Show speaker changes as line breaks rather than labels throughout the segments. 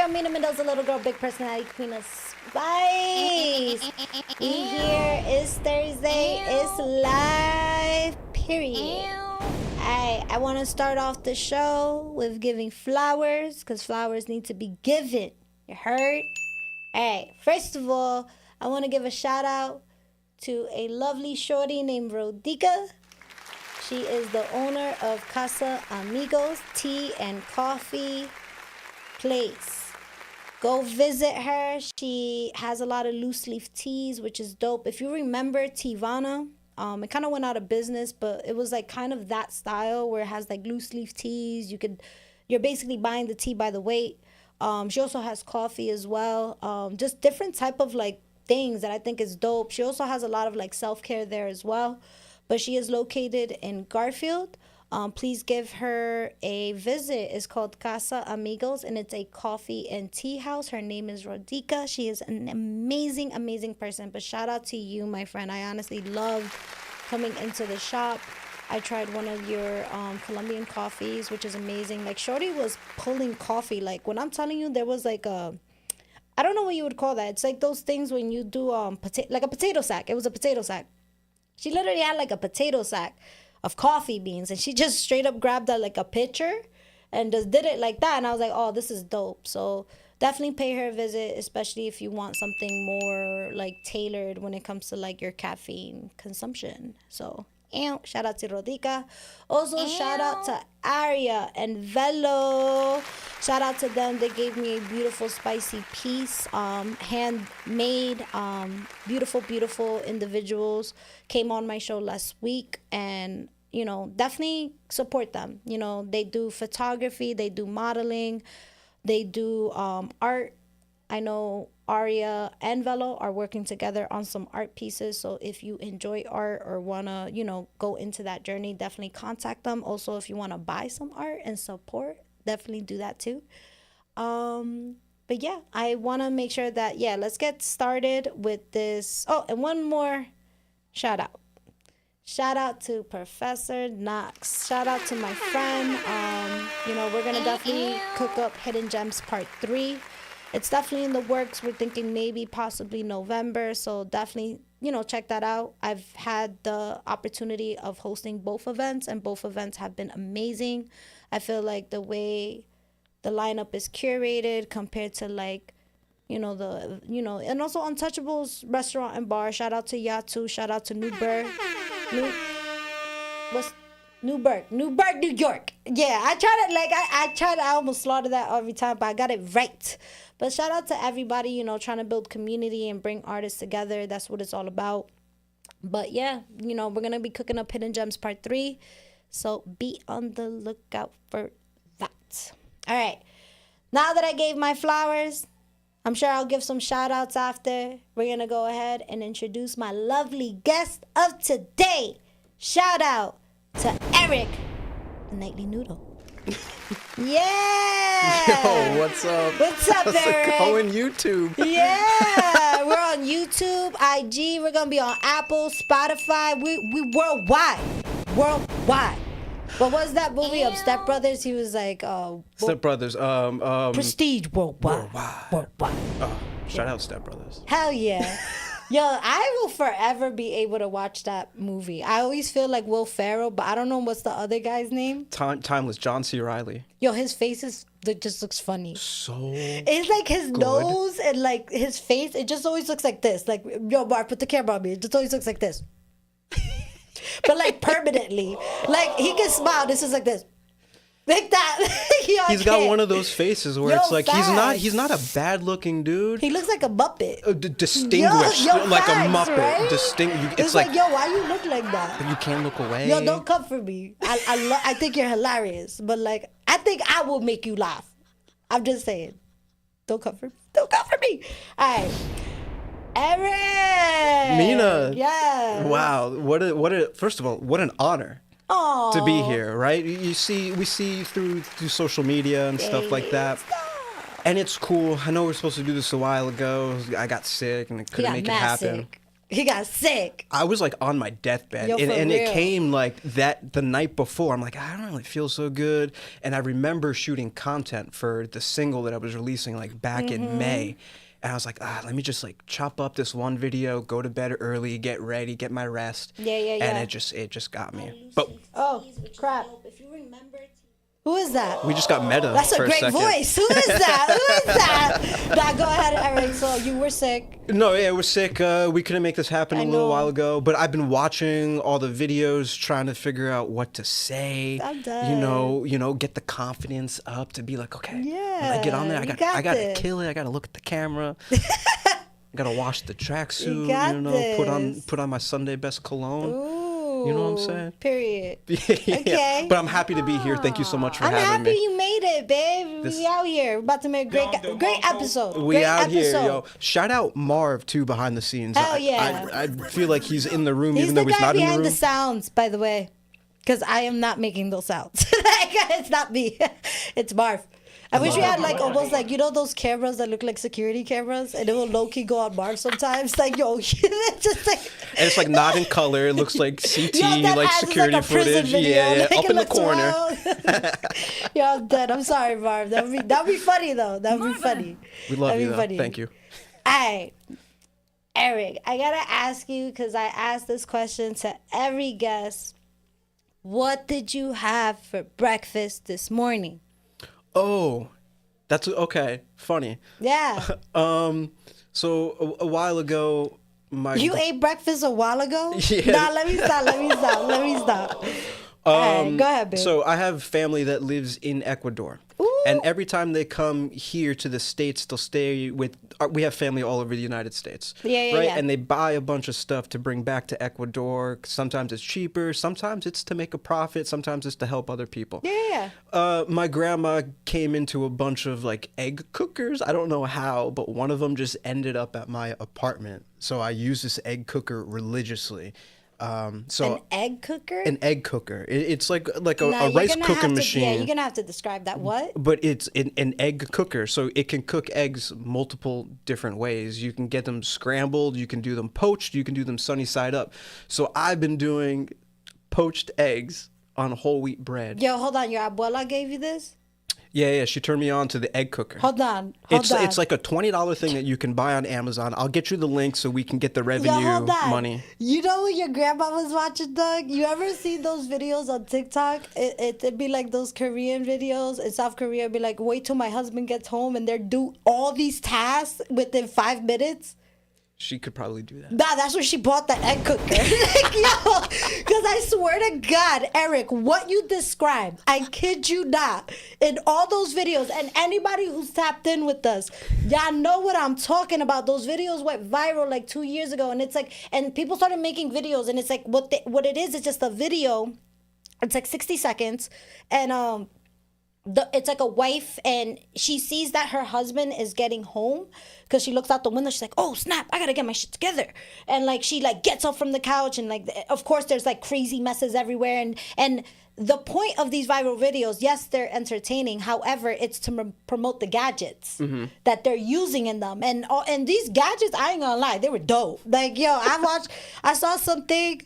I'm Mina Mendoza, little girl, big personality, queen of spice. We here. It's Thursday. It's live. Period. I want to start off the show with giving flowers, because flowers need to be given. You heard? First of all, I want to give a shout out to a lovely shorty named Rodica. She is the owner of Casa Amigos Tea and Coffee Place. Go visit her. She has a lot of loose leaf teas, which is dope. If you remember Tivana, it kind of went out of business, but it was like kind of that style where it has like loose leaf teas. You're basically buying the tea by the weight. She also has coffee as well. Just different type of like things that I think is dope. She also has a lot of like self-care there as well. But she is located in Garfield. Please give her a visit. It's called Casa Amigos, and it's a coffee and tea house. Her name is Rodica. She is an amazing, amazing person. But shout out to you, my friend. I honestly loved coming into the shop. I tried one of your Colombian coffees, which is amazing. Like, shorty was pulling coffee. Like, when I'm telling you, there was like I don't know what you would call that. It's like those things when you do like a potato sack. It was a potato sack. She literally had like a potato sack of coffee beans, and she just straight up grabbed like a pitcher and just did it like that. And I was like, oh, this is dope. So definitely pay her a visit, especially if you want something more like tailored when it comes to like your caffeine consumption. So shout out to Rodica. Also, shout out to Aria and Velo. Shout out to them. They gave me a beautiful spicy piece, handmade. Beautiful, beautiful individuals came on my show last week, and definitely support them. They do photography, they do modeling, they do art. I know Aria and Velo are working together on some art pieces. So if you enjoy art or want to, go into that journey, definitely contact them. Also, if you want to buy some art and support, definitely do that too. But yeah, I want to make sure that, let's get started with this. Oh, and one more shout out. Shout out to Professor Knox. Shout out to my friend. We're going to definitely cook up Hidden Gems Part 3. It's definitely in the works. We're thinking maybe possibly November. So definitely, check that out. I've had the opportunity of hosting both events, and both events have been amazing. I feel like the way the lineup is curated compared to like, and also Untouchables Restaurant and Bar. Shout out to Yatu. Shout out to Newburgh, New York. Yeah, I almost slaughter that every time, but I got it right. But shout out to everybody, trying to build community and bring artists together. That's what it's all about. But yeah, we're going to be cooking up Hidden Gems Part 3. So be on the lookout for that. All right. Now that I gave my flowers, I'm sure I'll give some shout outs after. We're going to go ahead and introduce my lovely guest of today. Shout out to Erick, the Nightly Noodle. Yeah.
Yo, what's up?
What's up,
How's
Erick?
it going, YouTube?
Yeah, we're on YouTube, IG. We're gonna be on Apple, Spotify. We worldwide. But what's that movie of Step Brothers? He was like,
Step Brothers.
Prestige worldwide.
Shout out Step Brothers.
Hell yeah. Yo, I will forever be able to watch that movie. I always feel like Will Ferrell, but I don't know what's the other guy's name.
Timeless. John C. Reilly.
Yo, his face just looks funny.
So
it's like his nose and like his face. It just always looks like this. Like, yo, Bart, put the camera on me. It just always looks like this. But like permanently. Like he can smile. This is like this. Like that.
He's got one of those faces where it's like
facts.
he's not a bad looking dude.
He looks like a Muppet.
Distinguished, like
facts,
a Muppet.
Right? It's like, yo, why you look like that?
But you can't look away.
Yo, don't come for me. I think you're hilarious, but like I think I will make you laugh. I'm just saying. Don't come for me. Don't come for me. All right. Erick.
Mina.
Yeah.
Wow. First of all, what an honor.
Aww.
To be here, right? We see through social media and stuff like that. And it's cool. I know we were supposed to do this a while ago. I got sick and couldn't make it happen. Sick.
He got sick.
I was like on my deathbed,
Yo,
and
for
it
real.
came like that the night before. I'm like, I don't really feel so good, and I remember shooting content for the single that I was releasing like back in May, and I was like, let me just like chop up this one video, go to bed early, get ready, get my rest.
Yeah.
And it just got me. But
Oh, crap.
If you remember,
Who is that?
we just got meta.
That's a
for
great
second.
voice. Who is that? Who is that? Now go ahead, Eric. So you were sick.
No, yeah, we're sick. We couldn't make this happen a little
know.
while ago, but I've been watching all the videos, trying to figure out what to say.
I'm
You know, get the confidence up to be like, okay, when I get on there,
you
I
got
gotta
this.
kill it. I gotta look at the camera. I gotta wash the tracksuit.
got
You know,
this.
put on my Sunday best cologne.
Ooh.
You know what I'm saying?
Period.
Yeah.
Okay.
But I'm happy to be here. Thank you so much for
I'm
having
happy
me.
you made it, babe. We out here. We're about to make a great episode.
We
great
out
episode.
here, yo. Shout out Marv too behind the scenes.
Hell yeah.
I feel like he's in the room
He's
even
the
though he's
guy
not in the
behind
room.
the sounds, by the way. Because I am not making those sounds. It's not me. It's Marv. I wish we had like almost like, you know, those cameras that look like security cameras, and it will low key go on Marv sometimes. Like, yo, it's just like.
And it's like not in color. It looks like CT,
Yo, that
like
ass is
security
like a prison
footage.
video.
Yeah,
Like,
up
it
in the
looks
corner.
wild. Yo, I'm dead. I'm sorry, Marv. That'd be funny though. That'd be funny.
We love
That'd
you,
be
though.
funny.
Thank you.
Hey, Eric, I gotta ask you because I asked this question to every guest. What did you have for breakfast this morning?
Oh, that's okay. Funny.
Yeah.
So a while ago,
You ate breakfast a while ago?
Yeah.
Nah, let me stop. All right, go ahead, babe.
So I have family that lives in Ecuador.
Ooh.
And every time they come here to the States, they'll stay with, we have family all over the United States.
Yeah,
right?
yeah.
And they buy a bunch of stuff to bring back to Ecuador. Sometimes it's cheaper. Sometimes it's to make a profit. Sometimes it's to help other people.
Yeah.
My grandma came into a bunch of like egg cookers. I don't know how, but one of them just ended up at my apartment. So I use this egg cooker religiously.
An egg cooker?
An egg cooker. It's like a
Nah,
rice
you're gonna
cooking
have to-
machine.
Yeah, you're gonna have to describe that. What?
But it's an egg cooker, so it can cook eggs multiple different ways. You can get them scrambled, you can do them poached, you can do them sunny side up. So I've been doing poached eggs on whole wheat bread.
Yo, hold on. Your abuela gave you this?
Yeah, she turned me on to the egg cooker.
Hold on.
It's like a $20 thing that you can buy on Amazon. I'll get you the link so we can get the revenue
hold on.
money.
You know what your grandma was watching, Doug? You ever see those videos on TikTok? It'd be like those Korean videos in South Korea. It'd be like, wait till my husband gets home and they're do all these tasks within 5 minutes.
She could probably do that.
Nah, that's where she bought that egg cooker. Like, yo, because I swear to God, Eric, what you described, I kid you not, in all those videos, and anybody who's tapped in with us, y'all know what I'm talking about. Those videos went viral like 2 years ago, and it's like, and people started making videos, and it's like, what it is just a video. It's like 60 seconds, and it's like a wife, and she sees that her husband is getting home because she looks out the window. She's like, oh snap, I gotta get my shit together. And like she like gets up from the couch, and like of course there's like crazy messes everywhere. And the point of these viral videos, yes, they're entertaining. However, it's to promote the gadgets that they're using in them. And these gadgets, I ain't gonna lie, they were dope. Like, yo, I saw something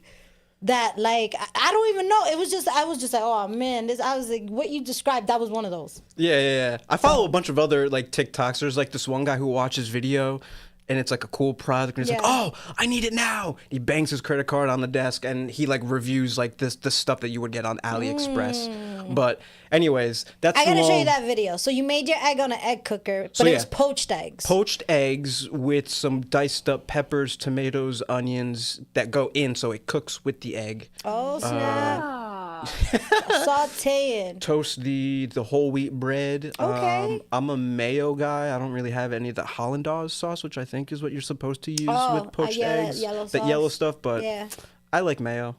that like I don't even know. I was just like, oh man, I was like, what you described, that was one of those.
Yeah. I follow a bunch of other like TikToks. There's like this one guy who watches video and it's like a cool product and he's like, oh, I need it now. He bangs his credit card on the desk and he like reviews like this stuff that you would get on AliExpress. But anyways, that's
I gotta show you that video. So you made your egg on an egg cooker, but it was poached eggs.
Poached eggs with some diced up peppers, tomatoes, onions that go in so it cooks with the egg.
Oh snap. Sauteing.
Toast the whole wheat bread.
Okay.
I'm a mayo guy. I don't really have any of the Hollandaise sauce, which I think is what you're supposed to use with poached eggs. That yellow stuff, but I like mayo.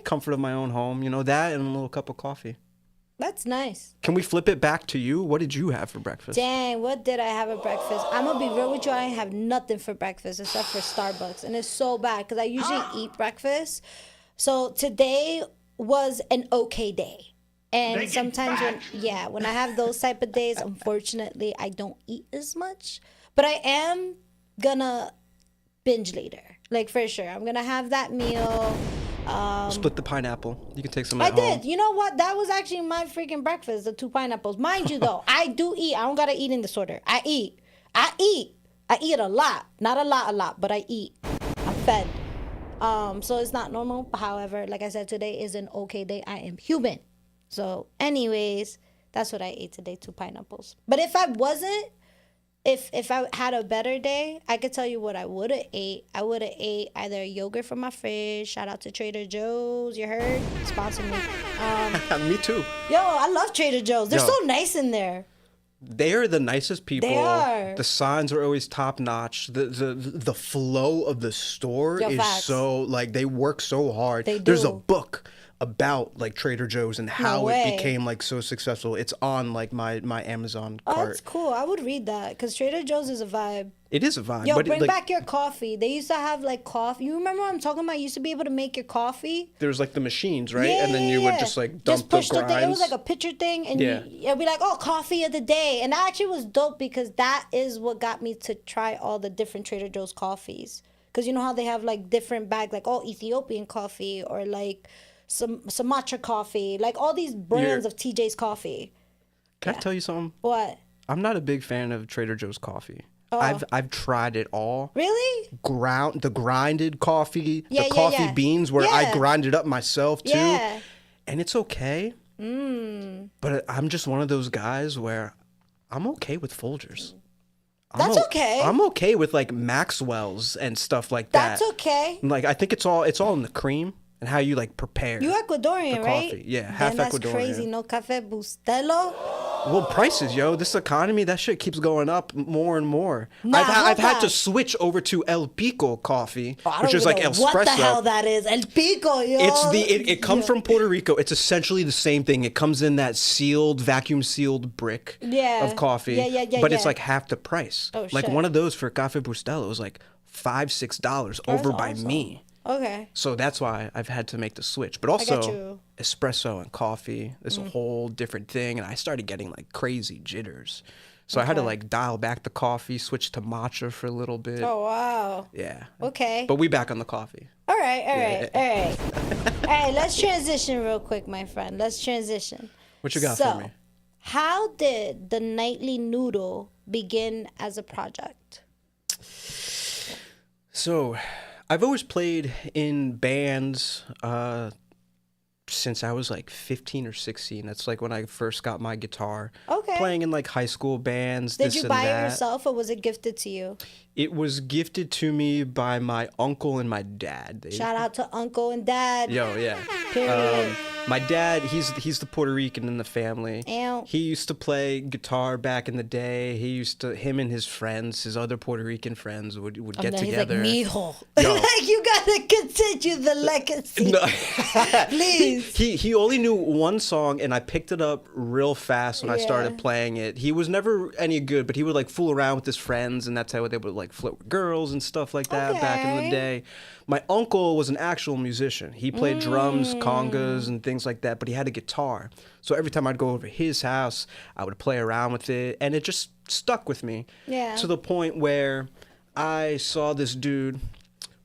Comfort of my own home. You know, that and a little cup of coffee.
That's nice.
Can we flip it back to you? What did you have for breakfast?
Dang, what did I have at breakfast? I'm gonna be real with you. I ain't have nothing for breakfast except for Starbucks, and it's so bad because I usually eat breakfast. So today was an okay day, and sometimes when I have those type of days, unfortunately I don't eat as much, but I am gonna binge later. Like, for sure. I'm going to have that meal.
Split the pineapple. You can take some at
I
home.
did. You know what? That was actually my freaking breakfast, the 2 pineapples. Mind you, though, I do eat. I don't got to eat in this order. I eat a lot. Not a lot, but I eat. I'm fed. So it's not normal. However, like I said, today is an okay day. I am human. So anyways, that's what I ate today, 2 pineapples. But if I wasn't, if I had a better day, I could tell you what I would have ate. I would have ate either yogurt from my fridge. Shout out to Trader Joe's. You heard? Sponsor me.
Me too.
Yo, I love Trader Joe's. They're so nice in there.
They are the nicest people.
They are.
The signs are always top notch. The flow of the store is
facts.
so, like, they work so hard.
They do.
There's a book about, like, Trader Joe's and how it
way.
became, like, so successful. It's on, like, my Amazon
Oh,
cart.
that's cool. I would read that because Trader Joe's is a vibe.
It is a vibe.
Yo,
but
bring
like,
back your coffee. They used to have like coffee. You remember what I'm talking about? You used to be able to make your coffee.
There's like the machines, right? And then you would just like dump
push
the grinds.
thing. It was like a pitcher thing, and it'd be like, oh, coffee of the day. And that actually was dope because that is what got me to try all the different Trader Joe's coffees. Because you know how they have like different bags, like Ethiopian coffee or like some Sumatra coffee, like all these brands of TJ's coffee.
Can I tell you something?
What?
I'm not a big fan of Trader Joe's coffee. I've tried it all.
Really?
The grinded coffee, the coffee beans where I grind it up myself too.
Yeah.
And it's okay. But I'm just one of those guys where I'm okay with Folgers.
That's okay.
I'm okay with like Maxwell's and stuff like that.
That's okay.
Like I think it's all in the cream and how you like prepare.
You Ecuadorian,
the
right?
Coffee. Yeah, half
that's
Ecuadorian.
Crazy. No Café Bustelo.
Well, prices, yo. This economy, that shit keeps going up more and more.
Nah,
I've had
hold
to
on.
switch over to El Pico coffee,
I
which
don't
is
even
like
know
espresso.
what the hell that is. El Pico, yo.
It comes from Puerto Rico. It's essentially the same thing. It comes in that vacuum sealed brick of coffee.
Yeah.
But it's like half the price.
Oh,
like
shit.
one of those for Café Bustelo was like $5-6 over by
awesome.
me.
Okay.
So that's why I've had to make the switch. But
got
also,
you.
espresso and coffee is a whole different thing. And I started getting like crazy jitters. So I had to like dial back the coffee, switch to matcha for a little bit.
Oh, wow.
Yeah.
Okay.
But we back on the coffee.
All right. All right, let's transition real quick, my friend. Let's transition.
What you got for me?
How did the Nightly Noodle begin as a project?
So I've always played in bands since I was like 15 or 16. That's like when I first got my guitar.
Okay.
Playing in like high school bands.
Did
this
you
and
buy
that.
it yourself or was it gifted to you?
It was gifted to me by my uncle and my dad.
Shout out to Uncle and Dad.
Yo, yeah.
Period.
My dad, he's the Puerto Rican in the family.
Ow.
He used to play guitar back in the day. Him and his friends, his other Puerto Rican friends would get together.
He's like, mijo.
Yo.
Like, you gotta continue the legacy.
No.
Please.
He only knew one song, and I picked it up real fast when I started playing it. He was never any good, but he would like fool around with his friends, and that's how they would like flirt with girls and stuff like that back in the day. My uncle was an actual musician. He played drums, congas, and things like that, but he had a guitar. So every time I'd go over his house, I would play around with it, and it just stuck with me.
Yeah.
To the point where I saw this dude,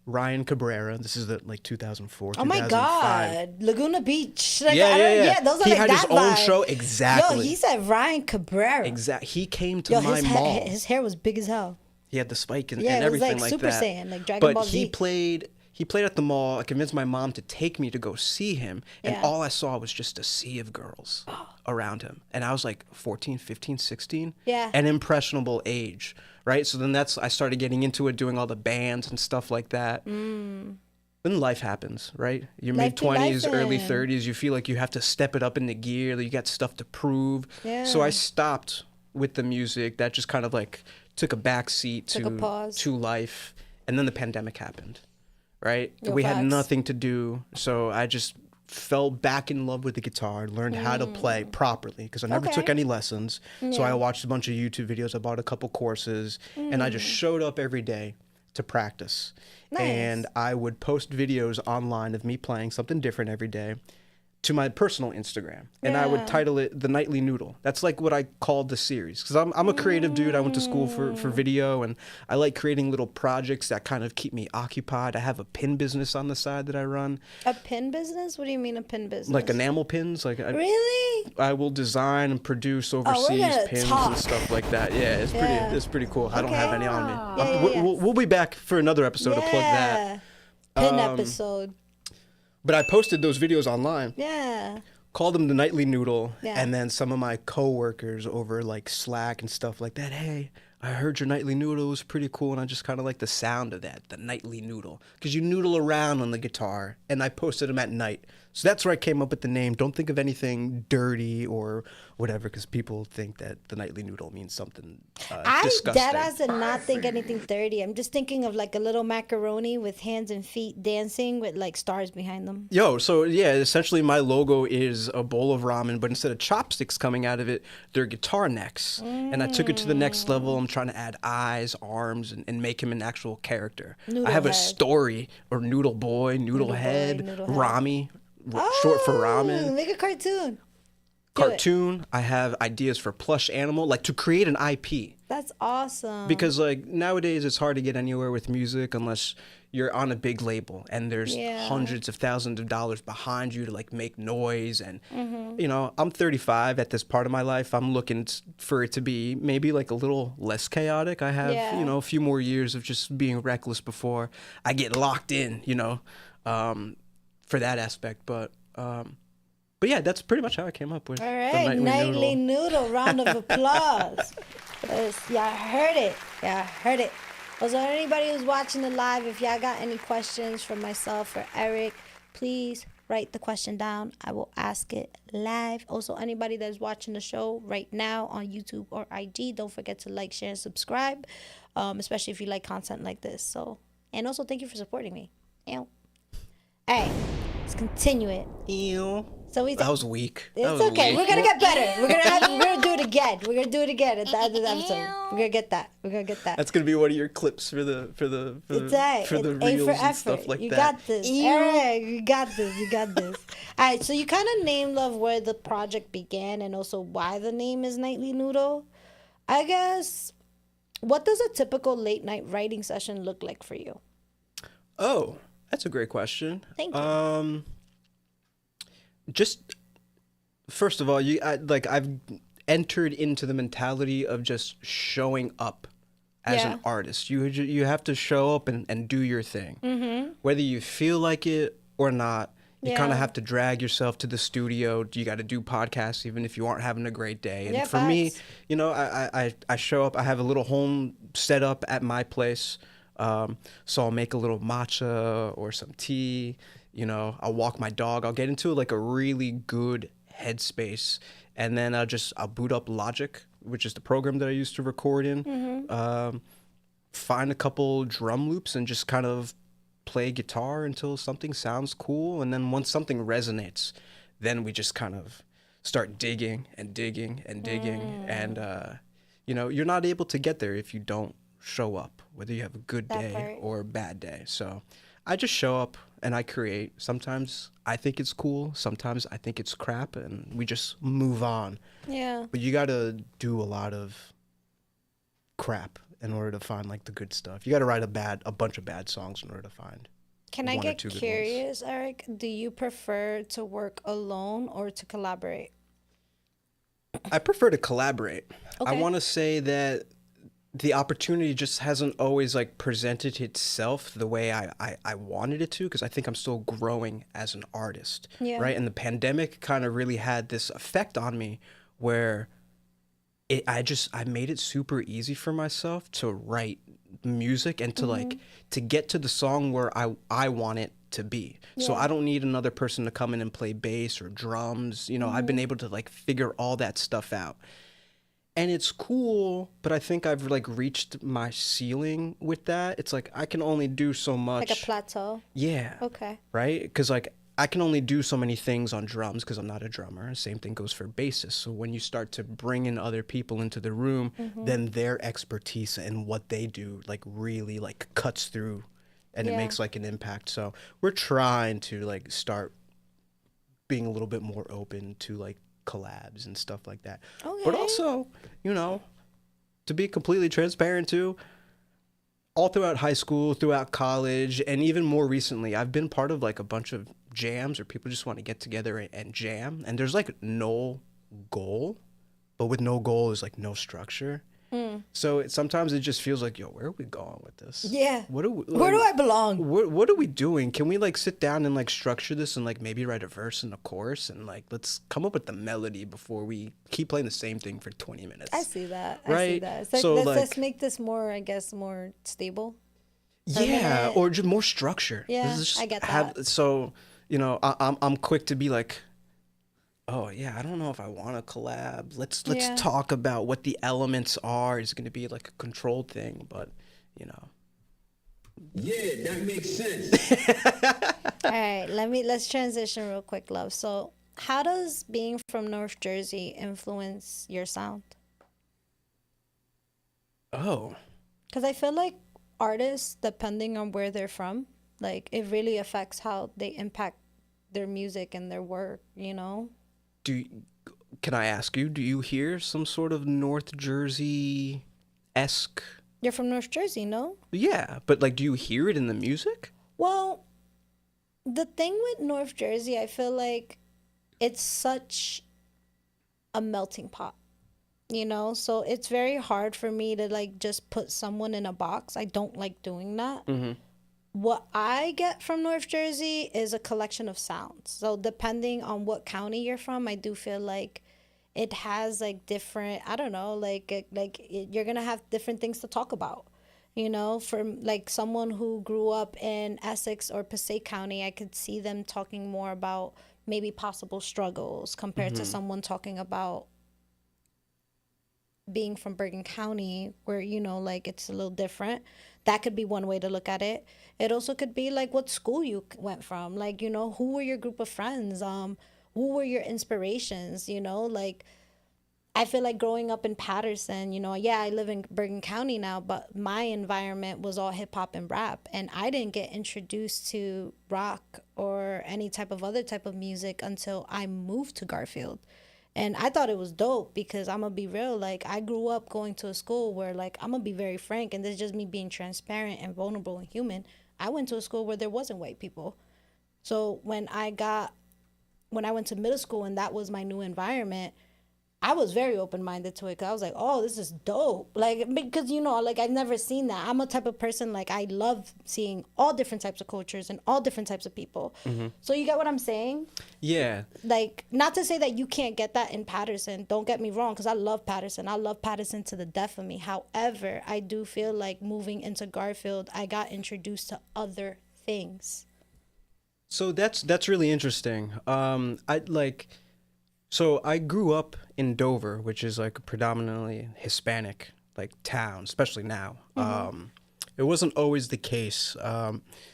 Ryan Cabrera. This is like 2004,
Oh my
2005.
God, Laguna Beach. Like,
Yeah.
Those are
He
like
had
that
his own
vibe.
show, exactly.
Yo, he said Ryan Cabrera.
Exactly. He came to my
his
mall.
His hair was big as hell.
He had the spike and,
Yeah,
and
it was
everything
like
like
Super
that.
Saiyan, like Dragon
but
Ball
he
Z.
played at the mall. I convinced my mom to take me to go see him, and
Yeah.
all I saw was just a sea of girls around him. And I was like 14, 15, 16.
Yeah.
An impressionable age, right? So then I started getting into it, doing all the bands and stuff like that. Then life happens, right? Your
Life be
mid-20s, early
lifing.
30s, you feel like you have to step it up in the gear. You got stuff to prove.
Yeah.
So I stopped with the music. That just kind of like took a back seat
Took a pause.
to life. And then the pandemic happened, right?
Yo,
we had
facts.
nothing to do. So I just fell back in love with the guitar, learned how to play properly because I never
Okay.
took any lessons. So I watched a bunch of YouTube videos. I bought a couple courses and I just showed up every day to practice.
Nice.
And I would post videos online of me playing something different every day to my personal Instagram, and I would title it The Nightly Noodle. That's like what I called the series, because I'm a creative dude. I went to school for video, and I like creating little projects that kind of keep me occupied. I have a pin business on the side that I run.
A pin business? What do you mean a pin business?
Like enamel pins.
Really?
I will design and produce overseas pins and stuff like that. Yeah, it's pretty cool. I don't have any on me. We'll be back for another episode to plug that.
Pin episode.
But I posted those videos online.
Yeah.
Called them The Nightly Noodle. Yeah. And then some of my coworkers over like Slack and stuff like that, hey, I heard your Nightly Noodle was pretty cool, and I just kind of like the sound of that, the Nightly Noodle. Because you noodle around on the guitar, and I posted them at night. So that's where I came up with the name. Don't think of anything dirty or whatever, because people think that the Nightly Noodle means something disgusting.
I did not think anything dirty. I'm just thinking of like a little macaroni with hands and feet dancing with like stars behind them.
So yeah, essentially my logo is a bowl of ramen, but instead of chopsticks coming out of it, they're guitar necks. And I took it to the next level. I'm trying to add eyes, arms, and make him an actual character. I have a story, or Noodle Boy, Noodle Head, Rami. Short for ramen.
Make a cartoon.
Cartoon. I have ideas for plush animal, like to create an IP.
That's awesome.
Because like nowadays it's hard to get anywhere with music unless you're on a big label and there's hundreds of thousands of dollars behind you to like make noise. And you know, I'm 35 at this part of my life. I'm looking for it to be maybe like a little less chaotic. I have, you know, a few more years of just being reckless before I get locked in, you know. For that aspect, but yeah, that's pretty much how I came up with.
All right, the Nightly Noodle. Round of applause. Y'all heard it. Also, anybody who's watching the live, if y'all got any questions for myself or Eric, please write the question down. I will ask it live. Also, anybody that's watching the show right now on YouTube or IG, don't forget to like, share, and subscribe, especially if you like content like this. So, and also thank you for supporting me. All right, let's continue it. So
that was weak.
It's okay. We're gonna get better. We're gonna do it again. We're gonna do it again at the end of the episode. We're gonna get that. That's
gonna be one of your clips for the reels and stuff like that.
You got this, Eric. You got this. All right. So you kind of named love where the project began and also why the name is Nightly Noodle. I guess. What does a typical late night writing session look like for you?
Oh. That's a great question.
Thank you.
Just first of all, I've entered into the mentality of just showing up as an artist. You have to show up and do your thing, whether you feel like it or not. You kind of have to drag yourself to the studio. You got to do podcasts even if you aren't having a great day. And for me, you know, I show up. I have a little home set up at my place. So I'll make a little matcha or some tea, you know, I'll walk my dog. I'll get into like a really good headspace. And then I'll boot up Logic, which is the program that I use to record in. Find a couple drum loops and just kind of play guitar until something sounds cool. And then once something resonates, then we just kind of start digging. And, you know, you're not able to get there if you don't show up, whether you have a good day or a bad day. So I just show up and I create. Sometimes I think it's cool, sometimes I think it's crap, and we just move on. But you gotta do a lot of crap in order to find like the good stuff. You gotta write a bunch of bad songs in order to find.
Can I get curious, Eric? Do you prefer to work alone or to collaborate?
I prefer to collaborate. I want to say that the opportunity just hasn't always like presented itself the way I wanted it to, because I think I'm still growing as an artist, right? And the pandemic kind of really had this effect on me where I made it super easy for myself to write music and to like to get to the song where I want it to be. So I don't need another person to come in and play bass or drums. You know, I've been able to like figure all that stuff out. And it's cool, but I think I've like reached my ceiling with that. It's like I can only do so much.
Like a plateau?
Yeah.
Okay.
Right? Because like I can only do so many things on drums because I'm not a drummer. Same thing goes for bassists. So when you start to bring in other people into the room, then their expertise and what they do like really like cuts through and it makes like an impact. So we're trying to like start being a little bit more open to like collabs and stuff like that.
Okay.
But also, you know, to be completely transparent too, all throughout high school, throughout college, and even more recently, I've been part of like a bunch of jams where people just want to get together and jam. And there's like no goal, but with no goal is like no structure. So sometimes it just feels like, yo, where are we going with this?
Yeah.
What do we,
Where do I belong?
What are we doing? Can we like sit down and like structure this and like maybe write a verse and a chorus and like let's come up with the melody before we keep playing the same thing for 20 minutes?
I see that.
Right?
I see that. It's like,
So,
let's make this more, I guess, more stable.
Yeah,
permanent.
or just more structure.
Yeah,
This is just
I get that.
So, you know, I'm quick to be like, oh yeah, I don't know if I want to collab. Let's
Yeah.
talk about what the elements are. It's going to be like a controlled thing, but you know.
Yeah, that makes sense.
All right, let's transition real quick, love. So, how does being from North Jersey influence your sound?
Oh,
Because I feel like artists, depending on where they're from, like it really affects how they impact their music and their work, you know?
can I ask you? Do you hear some sort of North Jersey-esque?
You're from North Jersey, no?
Yeah, but like, do you hear it in the music?
Well, the thing with North Jersey, I feel like it's such a melting pot, you know? So it's very hard for me to like just put someone in a box. I don't like doing that. What I get from North Jersey is a collection of sounds. So depending on what county you're from, I do feel like it has like different, I don't know, you're going to have different things to talk about. You know, from like someone who grew up in Essex or Passaic County, I could see them talking more about maybe possible struggles compared to someone talking about being from Bergen County, where, you know, like it's a little different. That could be one way to look at it. It also could be like what school you went from, like, you know, who were your group of friends, who were your inspirations, you know, like I feel like growing up in Patterson, you know, yeah, I live in Bergen County now, but my environment was all hip hop and rap, and I didn't get introduced to rock or any type of other type of music until I moved to Garfield. And I thought it was dope because I'm going to be real. Like, I grew up going to a school where, like, I'm going to be very frank, and this is just me being transparent and vulnerable and human. I went to a school where there wasn't white people. So when I went to middle school and that was my new environment, I was very open-minded to it because I was like, oh, this is dope. Like, because, you know, like, I've never seen that. I'm a type of person, like, I love seeing all different types of cultures and all different types of people. So you get what I'm saying?
Yeah.
Like, not to say that you can't get that in Patterson. Don't get me wrong, because I love Patterson. I love Patterson to the death of me. However, I do feel like moving into Garfield, I got introduced to other things.
So that's really interesting. So I grew up in Dover, which is like a predominantly Hispanic like town, especially now. It wasn't always the case.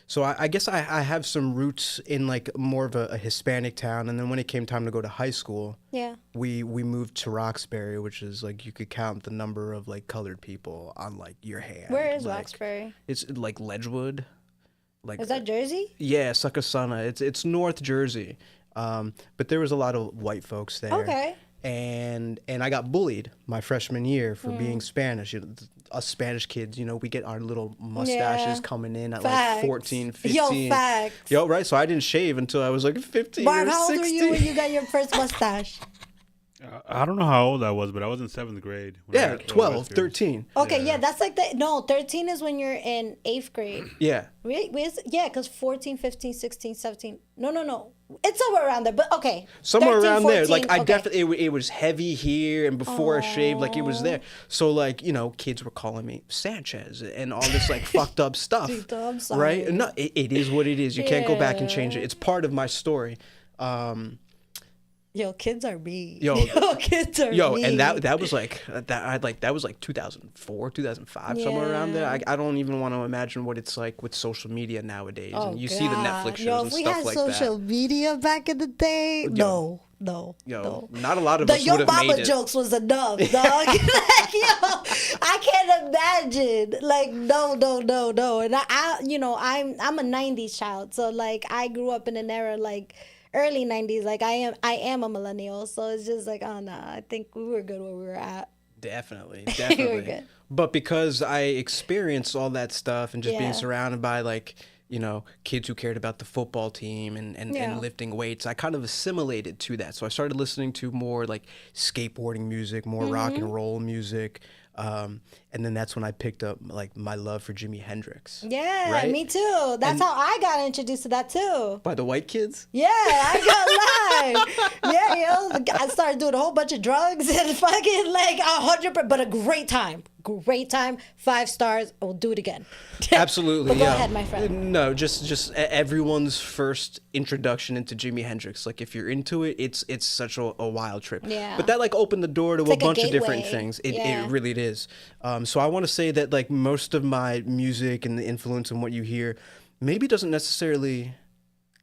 So I guess I have some roots in like more of a Hispanic town. And then when it came time to go to high school,
Yeah.
we moved to Roxbury, which is like you could count the number of like colored people on like your hand.
Where is
like,
Roxbury?
It's like Ledgewood. Like,
Is that Jersey?
yeah, Succossana. It's North Jersey. But there was a lot of white folks there.
Okay.
And I got bullied my freshman year for being Spanish. You know, us Spanish kids, you know, we get our little mustaches coming in at
Facts.
like 14, 15.
Yo, facts.
Yo, right? So I didn't shave until I was like 15
Barb,
or
how old
16.
were you when you got your first mustache?
I don't know how old I was, but I was in 7th grade. when I
Yeah,
got the
12,
whiskers.
13.
Okay, yeah, that's like no, 13 is when you're in 8th grade.
Yeah.
Really? Yeah, because 14, 15, 16, 17. No. It's somewhere around there, but okay.
Somewhere
13,
around there.
14,
Like, I
okay.
definitely, it was heavy here, and before I shaved, like, it was there. So, like, you know, kids were calling me Sanchez and all this, like, fucked up stuff.
Tito, I'm sorry.
Right? No, it is what it is. You can't go back and change it.
Yeah.
It's part of my story.
Yo, kids are mean.
Yo,
kids are mean.
and that was like that was like 2004, 2005, somewhere around there. I don't even want to imagine what it's like with social media nowadays.
Oh,
and you see the Netflix
God.
shows
Yo,
and
if we
stuff
had
like
social media back in the day, no.
Yo, not a lot of
The
us
Yo
would have made
Mama
it.
jokes was enough, dog. Like, yo, I can't imagine. Like, no. And I you know, I'm a 90s child, so like I grew up in an era like early 90s. Like I am a millennial, so it's just like, oh no, I think we were good where we were at.
Definitely,
We were
definitely.
good.
But because I experienced all that stuff and just being
Yeah.
surrounded by like, kids who cared about the football team and
Yeah.
lifting weights, I kind of assimilated to that. So I started listening to more like skateboarding music, more rock
Mm-hmm.
and roll music. And then that's when I picked up like my love for Jimi Hendrix.
Yeah,
Right?
me too. That's how I got introduced to that too.
By the white kids?
Yeah, I got live. Yeah, I started doing a whole bunch of drugs and fucking like 100%, but a great time. Great time. 5 stars. I will do it again.
Absolutely.
But go
yeah.
ahead, my friend.
No, just everyone's first introduction into Jimi Hendrix. Like if you're into it, it's such a wild trip.
Yeah.
But that like opened the door to a
like a
bunch of different
gateway.
things.
Yeah.
It really is. So I want to say that like most of my music and the influence and what you hear maybe doesn't necessarily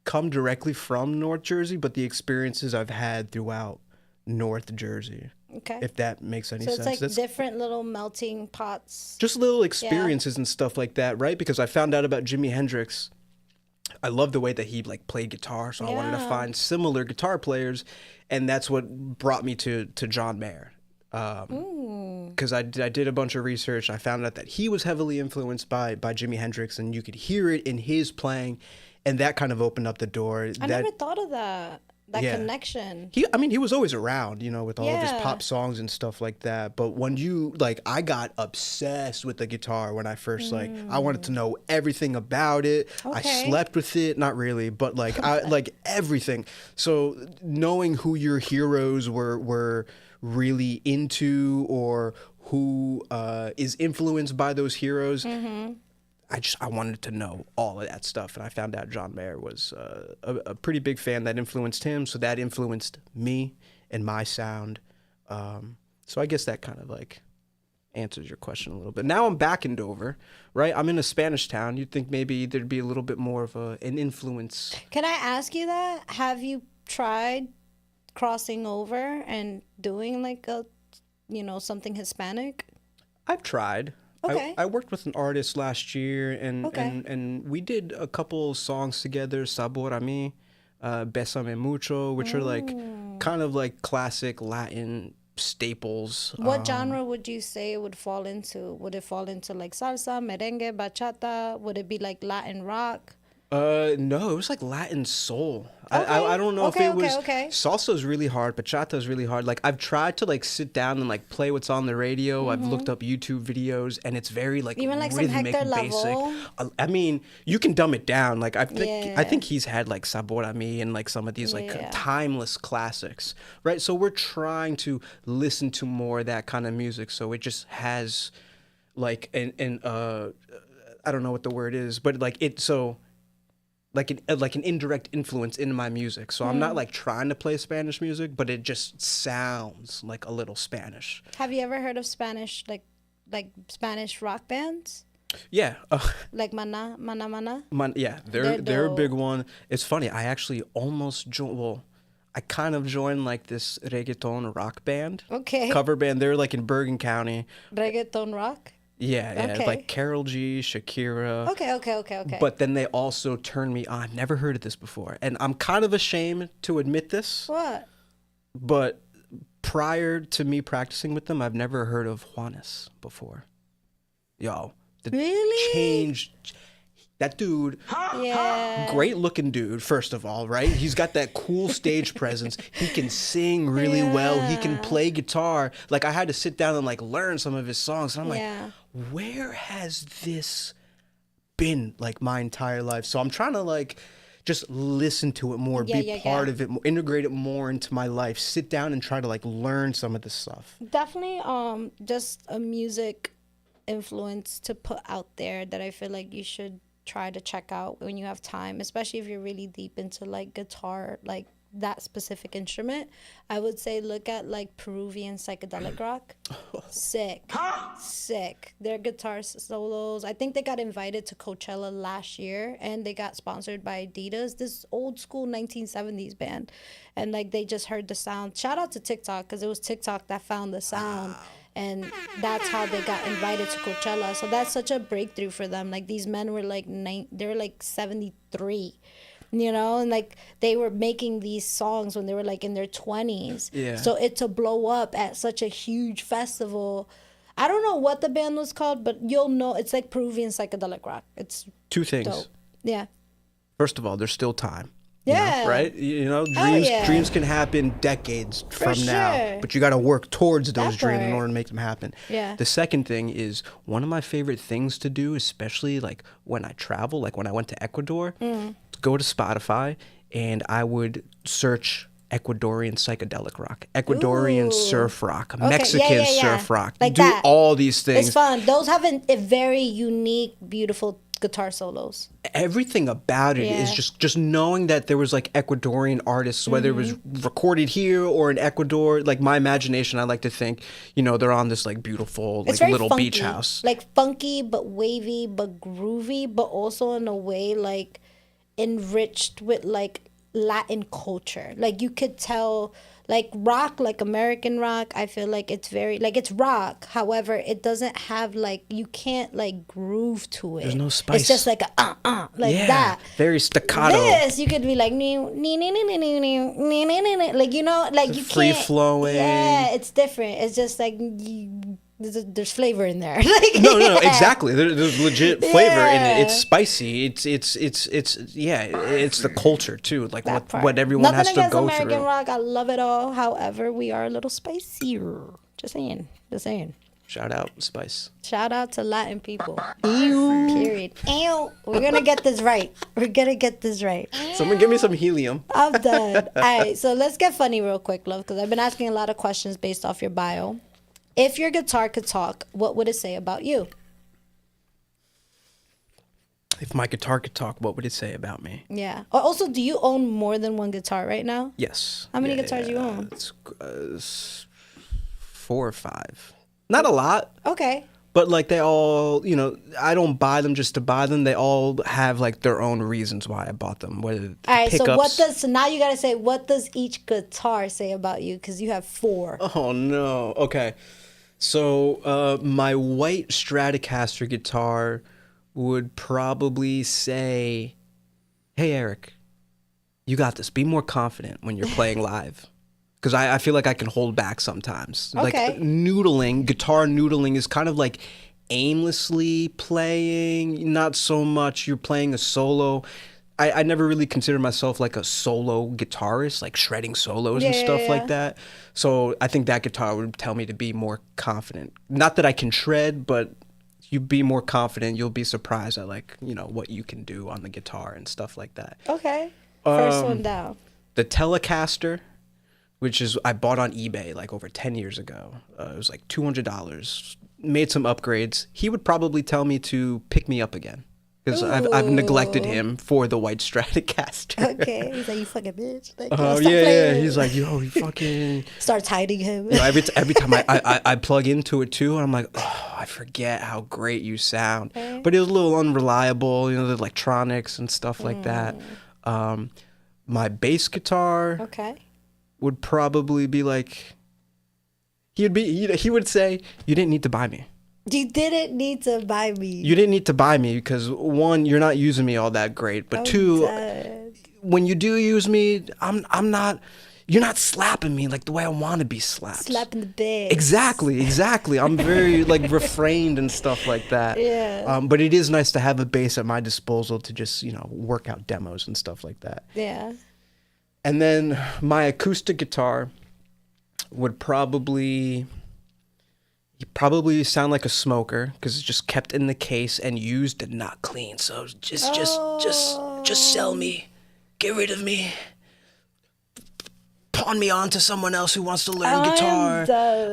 come directly from North Jersey, but the experiences I've had throughout North Jersey.
Okay.
If that makes any
So
sense.
it's like different little melting pots.
Just little experiences and stuff like that, right? Because I found out about Jimi Hendrix. I love the way that he like played guitar, so I wanted to
Yeah.
find similar guitar players, and that's what brought me to John Mayer. Because I did a bunch of research. I found out that he was heavily influenced by Jimi Hendrix, and you could hear it in his playing, and that kind of opened up the door.
I never thought of that. That
Yeah.
connection.
He was always around, with all of his
Yeah.
pop songs and stuff like that. But when I got obsessed with the guitar when I first, I wanted to know everything about it. I
Okay.
slept with it, not really, but I like everything. So knowing who your heroes were really into or who is influenced by those heroes. I wanted to know all of that stuff, and I found out John Mayer was a pretty big fan that influenced him, so that influenced me and my sound. So I guess that kind of like answers your question a little bit. Now I'm back in Dover, right? I'm in a Spanish town. You'd think maybe there'd be a little bit more of an influence.
Can I ask you that? Have you tried crossing over and doing like something Hispanic?
I've tried.
Okay.
I worked with an artist last year, and
Okay.
and we did a couple songs together, Sabor a mí, Bésame mucho, which are like kind of like classic Latin staples.
What genre would you say it would fall into? Would it fall into like salsa, merengue, bachata? Would it be like Latin rock?
No, it was like Latin soul. I don't know if
Okay,
it was.
okay.
Salsa is really hard. Bachata is really hard. Like I've tried to like sit down and like play what's on the radio. I've looked up YouTube videos, and it's very like
Even like some
rhythmic,
Hector
basic.
Lavoe?
I mean, you can dumb it down. Like I
Yeah.
think he's had like Sabor a mí and like some of these like
Yeah.
timeless classics, right? So we're trying to listen to more of that kind of music. So it just has like an I don't know what the word is, but like it so. Like an indirect influence in my music. So I'm not like trying to play Spanish music, but it just sounds like a little Spanish.
Have you ever heard of Spanish like Spanish rock bands?
Yeah.
Like Mana?
Yeah,
They're
they're a big
dope.
one. It's funny. I actually almost I kind of joined like this reggaeton rock band.
Okay.
Cover band. They're like in Bergen County.
Reggaeton rock?
Yeah,
Okay.
like Karol G, Shakira.
Okay.
But then they also turned me on. I've never heard of this before. And I'm kind of ashamed to admit this.
What?
But prior to me practicing with them, I've never heard of Juanes before. Yo, the
Really?
change. That dude,
Yeah.
great looking dude, first of all, right? He's got that cool stage presence. He can sing really well. He can
Yeah.
play guitar. Like I had to sit down and like learn some of his songs. And I'm
Yeah.
like, where has this been like my entire life? So I'm trying to like just listen to it more, be
Yeah.
part of it, more, integrate it more into my life, sit down and try to like learn some of this stuff.
Definitely just a music influence to put out there that I feel like you should try to check out when you have time, especially if you're really deep into like guitar, like that specific instrument. I would say look at like Peruvian psychedelic rock. Sick. Their guitar solos. I think they got invited to Coachella last year, and they got sponsored by Adidas, this old school 1970s band. And like they just heard the sound. Shout out to TikTok, because it was TikTok that found the sound. And that's how they got invited to Coachella. So that's such a breakthrough for them. Like these men were like they were like 73, you know, and like they were making these songs when they were like in their 20s.
Yeah.
So it to blow up at such a huge festival. I don't know what the band was called, but you'll know it's like Peruvian psychedelic rock. It's
Two things.
dope. Yeah.
First of all, there's still time. You know,
Yeah.
right? You know,
Oh, yeah.
dreams can happen decades from now,
sure.
but you got to work towards those
That
dreams in
part.
order to make them happen.
Yeah.
The second thing is one of my favorite things to do, especially like when I travel, like when I went to Ecuador,
Mm.
go to Spotify and I would search Ecuadorian psychedelic rock, Ecuadorian
Ooh.
surf rock,
Okay, yeah,
Mexican
yeah, yeah.
surf rock.
Like
do
that.
all these things.
It's fun. Those have a very unique, beautiful guitar solos.
Everything about it is
Yeah.
just knowing that there was like Ecuadorian artists, whether it was recorded here or in Ecuador. Like my imagination, I like to think, you know, they're on this like beautiful
It's
like
very
little
funky.
beach house.
Like funky but wavy but groovy, but also in a way like enriched with like Latin culture. Like you could tell like rock, like American rock, I feel like it's very like it's rock. However, it doesn't have like you can't like groove to it.
There's no spice.
It's just like a like
yeah,
that.
very staccato.
This you could be like like you know like you
free
can't
flowing.
Yeah, it's different. It's just like there's flavor in there. Like
No,
yeah.
exactly. There's legit flavor in it. It's
Yeah.
spicy. It's yeah. It's the culture too. Like
That part.
what everyone
Nothing
has to
against
go
American
through.
rock. I love it all. However, we are a little spicier. Just saying. Just saying.
Shout out Spice.
Shout out to Latin people. Period. Ew. We're gonna get this right. We're gonna get this right.
Someone give me some helium.
I'm done. All right, so let's get funny real quick, love, because I've been asking a lot of questions based off your bio. If your guitar could talk, what would it say about you?
If my guitar could talk, what would it say about me?
Yeah. Also, do you own more than one guitar right now?
Yes.
How many guitars you own?
It's 4 or 5. Not a lot,
Okay.
but like they all, you know, I don't buy them just to buy them. They all have like their own reasons why I bought them. Whether the
All right.
pickups.
So now you gotta say what does each guitar say about you? Because you have 4.
Oh no. Okay. So my white Stratocaster guitar would probably say, "Hey Eric, you got this. Be more confident when you're playing live." Because I feel like I can hold back sometimes.
Okay.
Like noodling, guitar noodling is kind of like aimlessly playing, not so much you're playing a solo. I never really considered myself like a solo guitarist, like shredding solos and stuff like that. So I think that guitar would tell me to be more confident. Not that I can shred, but you be more confident. You'll be surprised at like, you know, what you can do on the guitar and stuff like that.
Okay. First one down.
The Telecaster, which is I bought on eBay like over 10 years ago. It was like $200. Made some upgrades. He would probably tell me to pick me up again because I've neglected him for the white Stratocaster.
Okay. He's like, you fucking bitch. Like,
Oh
stop
yeah.
playing.
He's like, yo, you fucking.
Starts hiding him.
You know, every time I plug into it too, and I'm like, oh, I forget how great you sound. But it was a little unreliable, you know, the electronics and stuff like that. My bass guitar
Okay.
would probably be like, he would say, you didn't need to buy me.
You didn't need to buy me.
You didn't need to buy me because one, you're not using me all that great, but two, when you do use me, I'm not. You're not slapping me like the way I want to be slapped.
Slapping the bed.
Exactly. I'm very like refrained and stuff like that.
Yeah.
But it is nice to have a bass at my disposal to just, you know, work out demos and stuff like that.
Yeah.
And then my acoustic guitar would probably sound like a smoker because it's just kept in the case and used and not clean. So just sell me, get rid of me. Pawn me on to someone else who wants to learn guitar.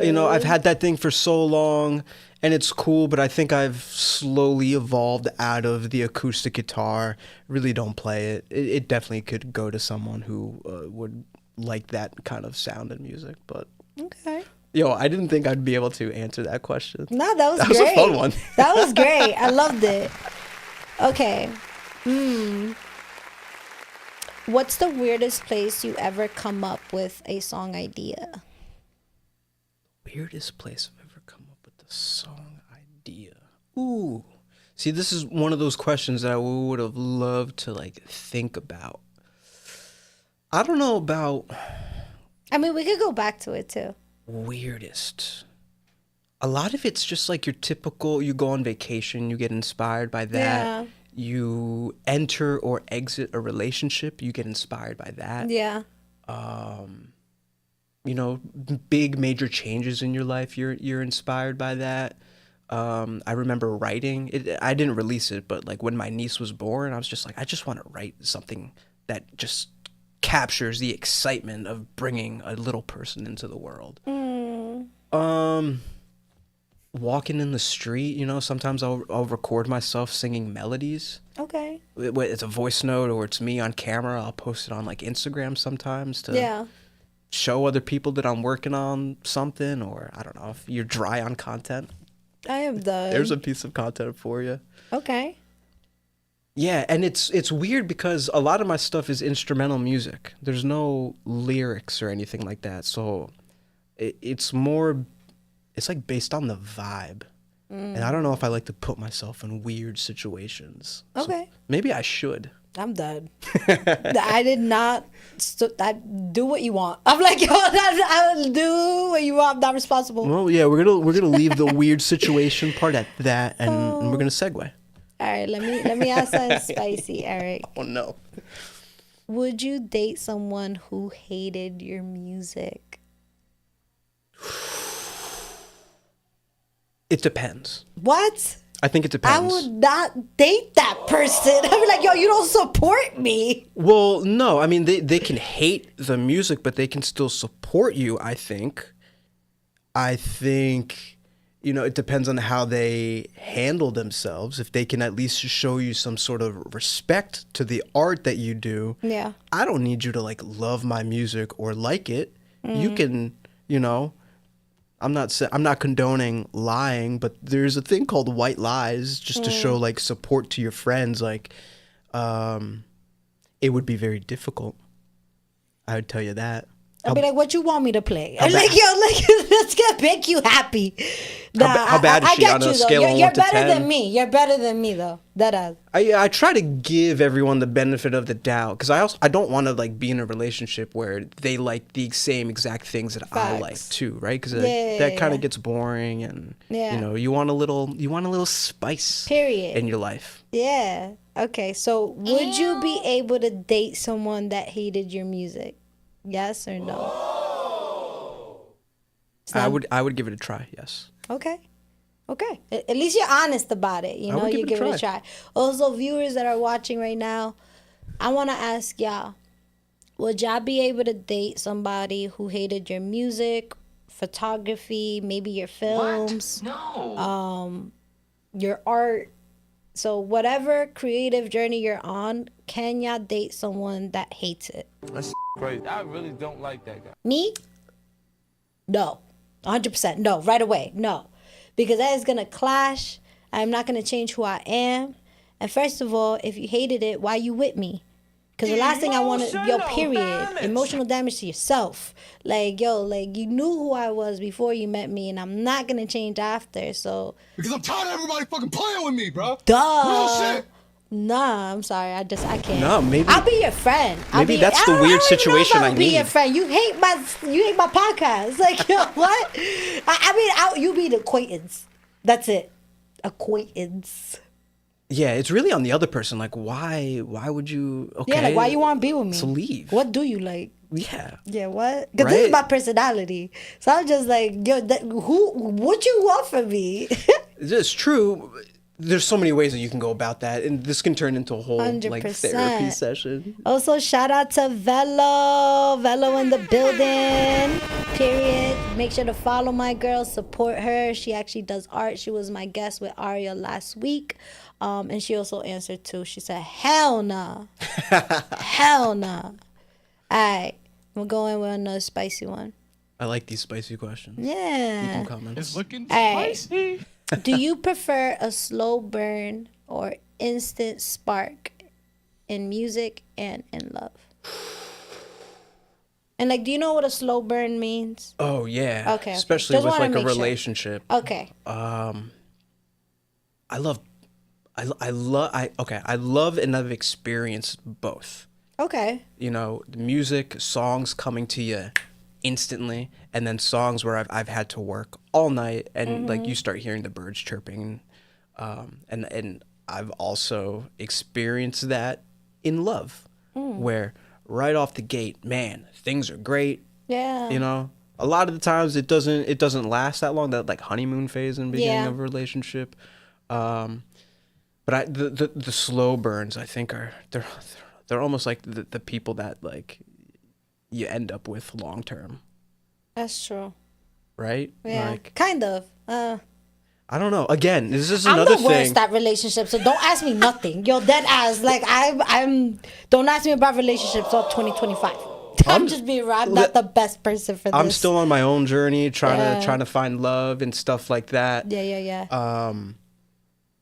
You know, I've had that thing for so long and it's cool, but I think I've slowly evolved out of the acoustic guitar. Really don't play it. It definitely could go to someone who would like that kind of sound in music. But
Okay.
yo, I didn't think I'd be able to answer that question.
No, that was
That
great.
was a fun one.
That was great. I loved it. Okay. What's the weirdest place you ever come up with a song idea?
Weirdest place I've ever come up with a song idea. Ooh. See, this is one of those questions that I would have loved to like think about. I don't know about
I mean, we could go back to it too.
weirdest. A lot of it's just like your typical, you go on vacation, you get inspired by that.
Yeah.
You enter or exit a relationship, you get inspired by that.
Yeah.
You know, big major changes in your life, you're inspired by that. I remember writing it. I didn't release it, but like when my niece was born, I was just like, I just want to write something that just captures the excitement of bringing a little person into the world. Walking in the street, you know, sometimes I'll record myself singing melodies.
Okay.
It's a voice note or it's me on camera. I'll post it on like Instagram sometimes to show other people that I'm working on something, or I don't know if you're dry on content.
I am done.
There's a piece of content for you.
Okay.
Yeah, and it's weird because a lot of my stuff is instrumental music. There's no lyrics or anything like that. So it's like based on the vibe. And I don't know if I like to put myself in weird situations.
Okay.
So maybe I should.
I'm done. I did not. Do what you want. I'm like, yo, I'll do what you want. I'm not responsible.
Well, yeah, we're gonna leave the weird situation part at that, and we're gonna segue.
All right, let me ask something spicy, Eric.
Oh no.
Would you date someone who hated your music?
It depends.
What?
I think it
I
depends.
would not date that person. I'd be like, yo, you don't support me.
Well, no, I mean they can hate the music, but they can still support you, I think. You know, it depends on how they handle themselves. If they can at least show you some sort of respect to the art that you do.
Yeah.
I don't need you to like love my music or like it. You can, you know, I'm not condoning lying, but there's a thing called white lies just to show like support to your friends. Like, it would be very difficult. I would tell you that.
I'd be like, what you want me to play? I'm like, yo, like, let's make you happy.
How bad is she on a scale of 1 to 10?
You're better than me. You're better than me, though.
I try to give everyone the benefit of the doubt because I don't want to like be in a relationship where they like the same exact things that I like too, right? Because that kind of gets boring, and you know, you want a little spice.
Period.
In your life.
Yeah. Okay. So, would you be able to date someone that hated your music? Yes or no?
I would give it a try. Yes.
Okay. At least you're honest about it. You know, you give it a try. Also, viewers that are watching right now, I want to ask y'all, would y'all be able to date somebody who hated your music, photography, maybe your films?
What? No.
Your art? So whatever creative journey you're on, can y'all date someone that hates it?
That's crazy. I really don't like that guy.
Me? No. 100% no. Right away. No. Because that is going to clash. I'm not going to change who I am. And first of all, if you hated it, why you with me? Because the last thing I want to, emotional damage to yourself. Like, yo, like, you knew who I was before you met me, and I'm not going to change after, so.
Because I'm tired of everybody fucking playing with me, bro.
Duh.
Real shit.
Nah, I'm sorry. I can't.
No, maybe.
I'll be your friend.
Maybe that's the weird situation I need.
Be your friend. You hate my podcast. Like, yo, what? I mean, you be the acquaintance. That's it. Acquaintance.
Yeah, it's really on the other person. Like, why would you? Okay,
yeah, like, why you want to be with me?
To leave.
What do you like?
Yeah.
Yeah, what? Because this is my personality. So I'm just like, yo, what you want from me?
It's true. There's so many ways that you can go about that, and this can turn into a whole
100%.
like therapy session.
Also, shout out to Velo in the building. Period. Make sure to follow my girl, support her. She actually does art. She was my guest with Aria last week, and she also answered too. She said, "Hell nah, hell nah." All right, we're going with another spicy one.
I like these spicy questions.
Yeah.
Keep them coming.
It's looking
spicy. Do you prefer a slow burn or instant spark in music and in love? And like, do you know what a slow burn means?
Oh yeah.
Okay.
Especially
Just
with
wanna
like a
make sure.
relationship.
Okay.
I love and I've experienced both.
Okay.
You know, music, songs coming to you instantly, and then songs where I've had to work all night, and like you start hearing the birds chirping, and I've also experienced that in love, where right off the gate, man, things are great.
Yeah.
You know, a lot of the times it doesn't last that long, that like honeymoon phase in the beginning of a relationship. But the slow burns, I think, they're almost like the people that like you end up with long term.
That's true.
Right?
Yeah.
Like,
Kind of.
I don't know. Again, this is
I'm
another
the worst
thing.
at relationships, so don't ask me nothing. Yo, dead ass. Like I'm. Don't ask me about relationships till 2025. I'm just being real. I'm not the best person for this.
I'm still on my own journey, trying to find love and stuff like that.
Yeah.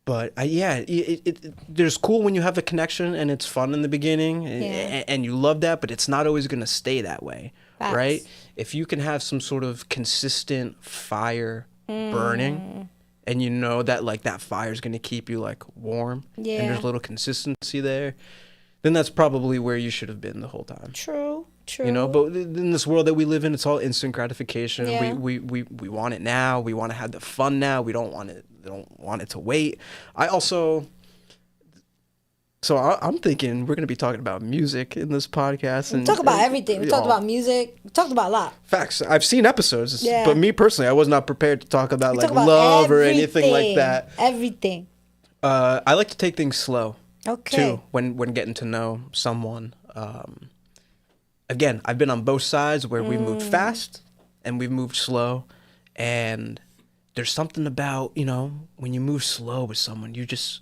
But there's cool when you have a connection and it's fun in the beginning, and you love that, but it's not always gonna stay that way, right? If you can have some sort of consistent fire burning, and you know that like that fire is gonna keep you like warm, and there's a little consistency there, then that's probably where you should have been the whole time.
True.
You know, but in this world that we live in, it's all instant gratification.
Yeah.
We want it now. We want to have the fun now. We don't want it to wait. I'm thinking we're going to be talking about music in this podcast. And
talk about everything. We talked about music. We talked about a lot.
Facts. I've seen episodes, but me personally, I was not prepared to talk about like love or anything like that.
Everything.
I like to take things slow.
Okay.
Too, when getting to know someone. Again, I've been on both sides where we moved fast and we've moved slow, and there's something about, you know, when you move slow with someone, it's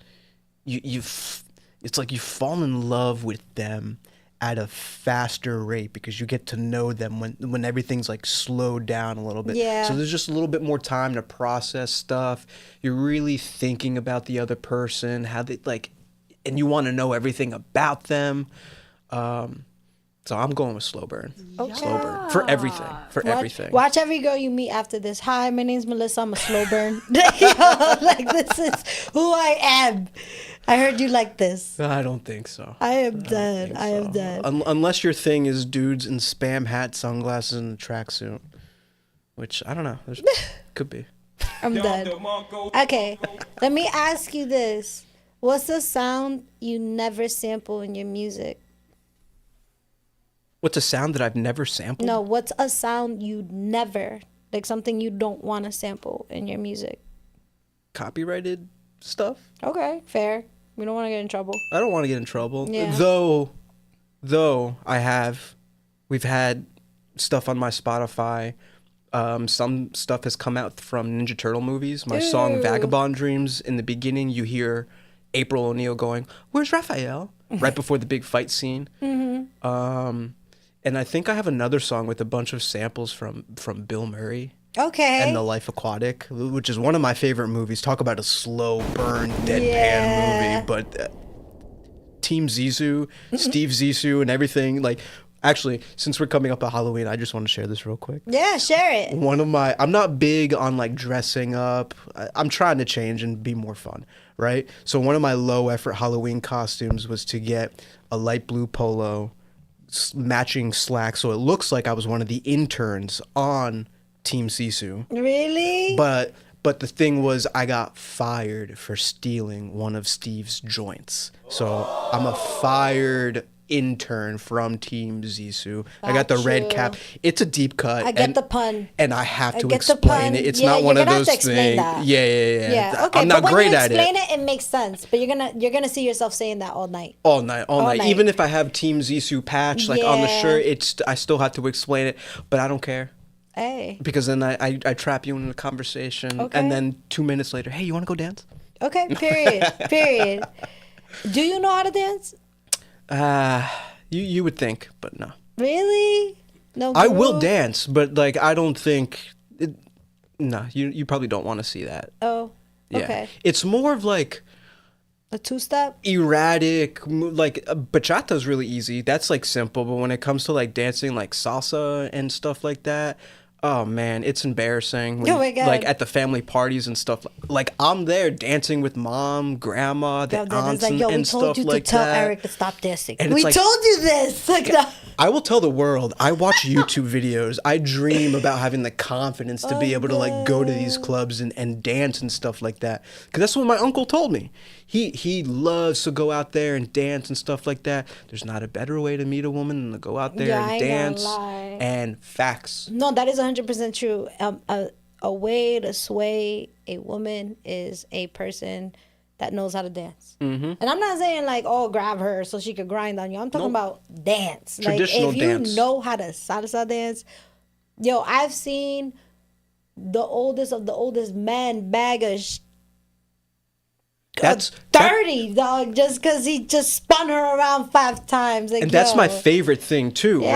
like you fall in love with them at a faster rate because you get to know them when everything's like slowed down a little bit.
Yeah.
So there's just a little bit more time to process stuff. You're really thinking about the other person, how they like, and you want to know everything about them. So I'm going with slow burn.
Okay.
Slow burn. For everything. Everything.
Watch every girl you meet after this. Hi, my name's Melissa. I'm a slow burn. Like, this is who I am. I heard you like this.
I don't think so.
I am dead. I am dead.
Unless your thing is dudes in spam hat, sunglasses, and a tracksuit. Which, I don't know. Could be.
I'm dead. Okay. Let me ask you this. What's the sound you never sample in your music?
What's a sound that I've never sampled?
No, what's a sound you never, like something you don't want to sample in your music?
Copyrighted stuff?
Okay, fair. We don't want to get in trouble.
I don't want to get in trouble.
Yeah.
Though we've had stuff on my Spotify. Some stuff has come out from Ninja Turtle movies. My song Vagabond Dreams, in the beginning you hear April O'Neil going, "Where's Raphael?" right before the big fight scene. And I think I have another song with a bunch of samples from Bill Murray.
Okay.
And The Life Aquatic, which is one of my favorite movies. Talk about a slow burn, deadpan movie. But Team Zissou, Steve Zissou, and everything. Like, actually, since we're coming up on Halloween, I just want to share this real quick.
Yeah, share it.
I'm not big on like dressing up. I'm trying to change and be more fun, right? So one of my low effort Halloween costumes was to get a light blue polo, matching slacks, so it looks like I was one of the interns on Team Sisu.
Really?
But the thing was, I got fired for stealing one of Steve's joints. So I'm a fired intern from Team Zissou. I got the red cap. It's a deep cut.
I get the pun.
And I have to
get the
explain
pun.
it. It's
Yeah,
not one
you're
of
gonna
those
have to explain
things.
that.
Yeah.
Okay,
I'm not
but when
great
you
at
explain
it.
it makes sense. But you're gonna see yourself saying that all night.
All night.
night.
Even if I have Team Zissou patch like on the shirt, I still have to explain it. But I don't care.
Hey.
Because then I trap you in a conversation, and then 2 minutes later, hey, you want to go dance?
Okay. Period. Do you know how to dance?
You would think, but no.
Really? No.
I will
groove?
dance, but like I don't think. No, you probably don't want to see that.
Oh.
Yeah.
Okay.
It's more of like
A two-step?
erratic, like bachata is really easy. That's like simple, but when it comes to like dancing like salsa and stuff like that, Oh man, it's embarrassing.
Oh my God.
Like at the family parties and stuff. Like I'm there dancing with mom, grandma, the aunts and
we told
stuff
you
like
to tell
that.
Eric to stop dancing.
And it's
We
like-
told you this. Like, no.
I will tell the world, I watch YouTube videos. I dream about having the confidence to be able to like go to these clubs and dance and stuff like that. Because that's what my uncle told me. He loves to go out there and dance and stuff like that. There's not a better way to meet a woman than to go out there
Yeah, I
and
ain't gonna
dance.
lie.
And facts.
No, that is 100% true. A way to sway a woman is a person that knows how to dance. And I'm not saying like, oh, grab her so she could grind on you. I'm talking about dance.
Traditional
like, if
dance.
you know how to salsa dance, yo, I've seen the oldest of the oldest men bag a 30, dog, just because he just spun her around 5 times. Like,
And that's my
yo.
favorite thing too,
Yeah.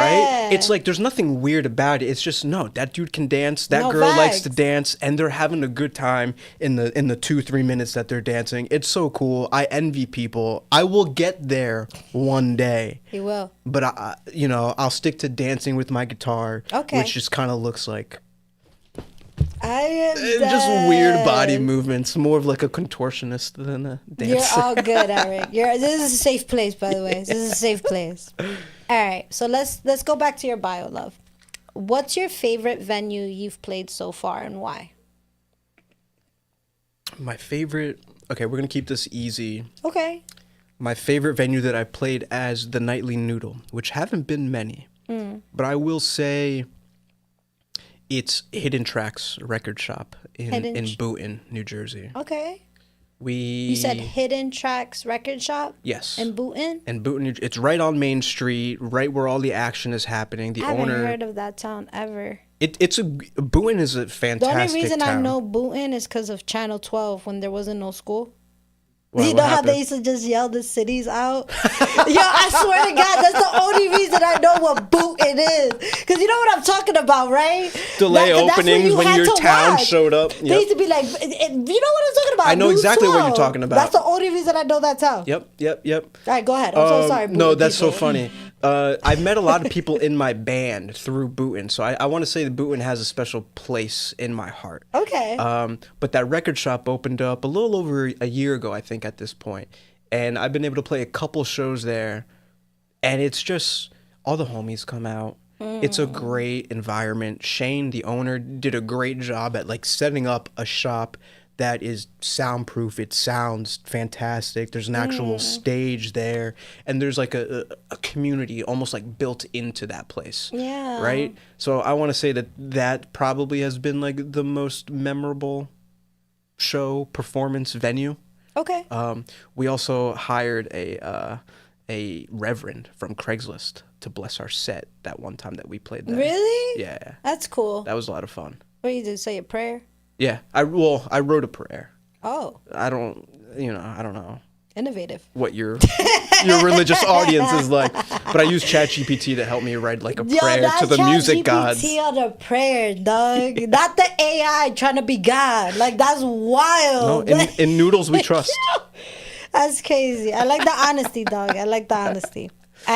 right? It's like there's nothing weird about it. It's just no, that dude can dance, that
No,
girl likes to
facts.
dance, and they're having a good time in the 2-3 minutes that they're dancing. It's so cool. I envy people. I will get there one day.
He will.
But I'll stick to dancing with my guitar,
Okay.
which just kind of looks like
I am
just weird body
dead.
movements, more of like a contortionist than a dancer.
You're all good, Eric. This is a safe place, by the way. This is a safe place. All right, so let's go back to your bio, love. What's your favorite venue you've played so far, and why?
My favorite. Okay, we're gonna keep this easy.
Okay.
My favorite venue that I played as the Nightly Noodle, which haven't been many, but I will say it's Hidden Tracks record shop in Boonton, New Jersey.
Okay.
We
You said Hidden Tracks Record Shop
yes
in Boonton?
in Boonton. It's right on Main Street, right where all the action is happening. The
I haven't
owner,
heard of that town ever.
Boonton is a
The
fantastic
only reason
town.
I know Boonton is because of Channel 12 when there wasn't no school.
Why,
You
what
know how
happened?
they used to just yell the cities out? Yo, I swear to God, that's the only reason I know what Boonton is. Because you know what I'm talking about, right?
Delay
That's
openings when
had
your
to
town
watch.
showed up.
They
Yep.
used to be like, you know what I'm talking about?
I know
News
exactly what you're
12.
talking about.
That's the only reason I know that town.
Yep.
All right, go ahead. I'm so sorry.
No,
Boonton
that's so
people.
funny. I've met a lot of people in my band through Boonton, so I want to say that Boonton has a special place in my heart.
Okay.
But that record shop opened up a little over a year ago, I think, at this point. And I've been able to play a couple shows there, and it's just all the homies come out. It's a great environment. Shane, the owner, did a great job at like setting up a shop that is soundproof. It sounds fantastic. There's an actual stage there, and there's like a community almost like built into that place.
Yeah.
Right? So I want to say that probably has been like the most memorable show performance venue.
Okay.
We also hired a reverend from Craigslist to bless our set that one time that we played there.
Really?
Yeah.
That's cool.
That was a lot of fun.
What do you do? Say a prayer?
Yeah. I wrote a prayer.
Oh,
I don't know
innovative.
what your religious audience is like, but I use ChatGPT to help me write like a prayer to the music gods.
ChatGPT on a prayer, dog. Not the AI trying to be God. Like, that's
No,
wild.
in noodles we trust.
That's crazy. I like the honesty, dog. I like the honesty. All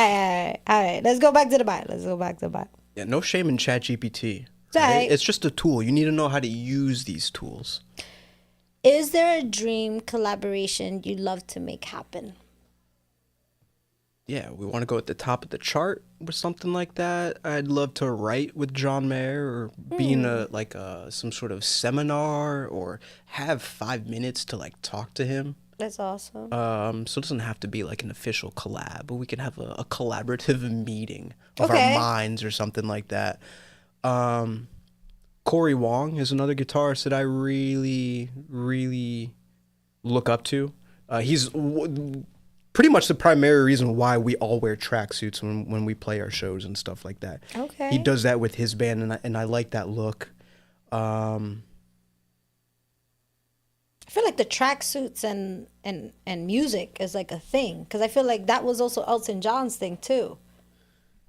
right. Let's go back to the Bible.
Yeah, no shame in ChatGPT.
It's all right.
It's just a tool. You need to know how to use these tools.
Is there a dream collaboration you'd love to make happen?
Yeah, we want to go at the top of the chart with something like that. I'd love to write with John Mayer or be in some sort of seminar or have 5 minutes to like talk to him.
That's awesome.
So it doesn't have to be like an official collab, but we can have a collaborative meeting of
Okay.
our minds or something like that. Corey Wong is another guitarist that I really, really look up to. He's pretty much the primary reason why we all wear tracksuits when we play our shows and stuff like that.
Okay.
He does that with his band, and I like that look.
I feel like the tracksuits and music is like a thing because I feel like that was also Elton John's thing too.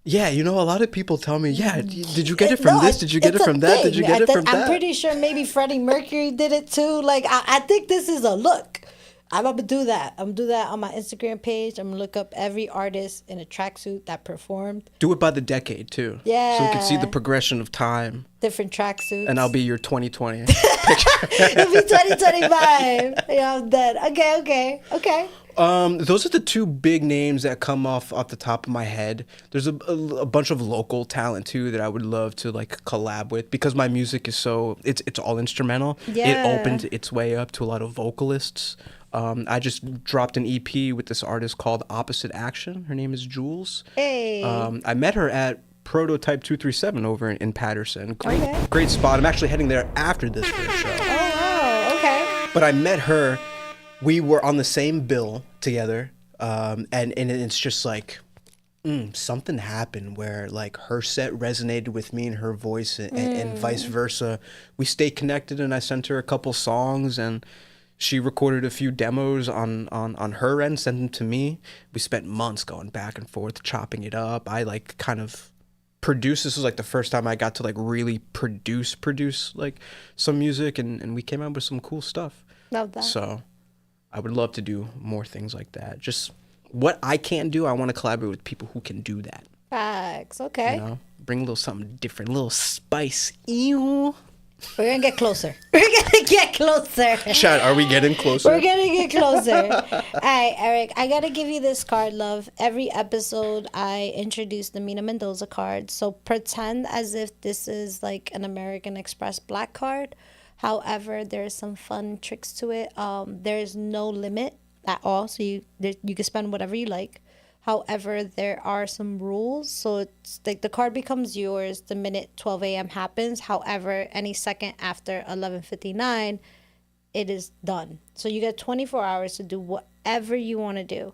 Yeah, a lot of people tell me, yeah, did you get it from this? Did you get it
it's a
from that? Did you
thing.
get it from
I'm
that?
pretty sure maybe Freddie Mercury did it too. Like, I think this is a look. I'm gonna do that. I'm gonna do that on my Instagram page. I'm gonna look up every artist in a tracksuit that performed.
Do it by the decade too.
Yeah.
So we can see the progression of time.
Different tracksuits.
And I'll be your 2020.
It'll be 2025. Yeah, I'm dead. Okay.
Those are the two big names that come off the top of my head. There's a bunch of local talent too that I would love to like collab with because my music is so it's all instrumental.
Yeah.
It opened its way up to a lot of vocalists. I just dropped an EP with this artist called Opposite Action. Her name is Jules.
Hey.
I met her at Prototype 237 over in Patterson.
Okay.
Great spot. I'm actually heading there after this for a show.
Oh wow. Okay.
But I met her. We were on the same bill together, and it's just like something happened where like her set resonated with me and her voice, and vice versa. We stayed connected, and I sent her a couple songs, and she recorded a few demos on her end, sent them to me. We spent months going back and forth, chopping it up. I like kind of produced. This was like the first time I got to like really produce like some music, and we came out with some cool stuff.
Love that.
So I would love to do more things like that. Just what I can't do, I want to collaborate with people who can do that.
Facts. Okay.
You know, bring a little something different, a little spice. Ew.
We're gonna get closer. We're gonna get closer.
Chad, are we getting closer?
We're gonna get closer. All right, Eric, I gotta give you this card, love. Every episode, I introduce the Mina Mendoza card. So pretend as if this is like an American Express black card. However, there's some fun tricks to it. There's no limit at all, so you can spend whatever you like. However, there are some rules, so it's like the card becomes yours the minute 12 a.m. happens. However, any second after 11:59, it is done. So you get 24 hours to do whatever you want to do.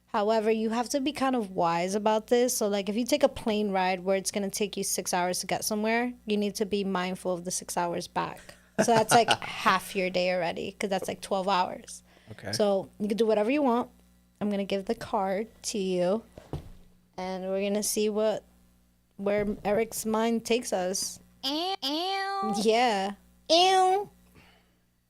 However, you have to be kind of wise about this. So like if you take a plane ride where it's going to take you 6 hours to get somewhere, you need to be mindful of the 6 hours back. So that's like half your day already because that's like 12 hours.
Okay.
So you can do whatever you want. I'm going to give the card to you. And we're going to see where Eric's mind takes us. Yeah. Ew.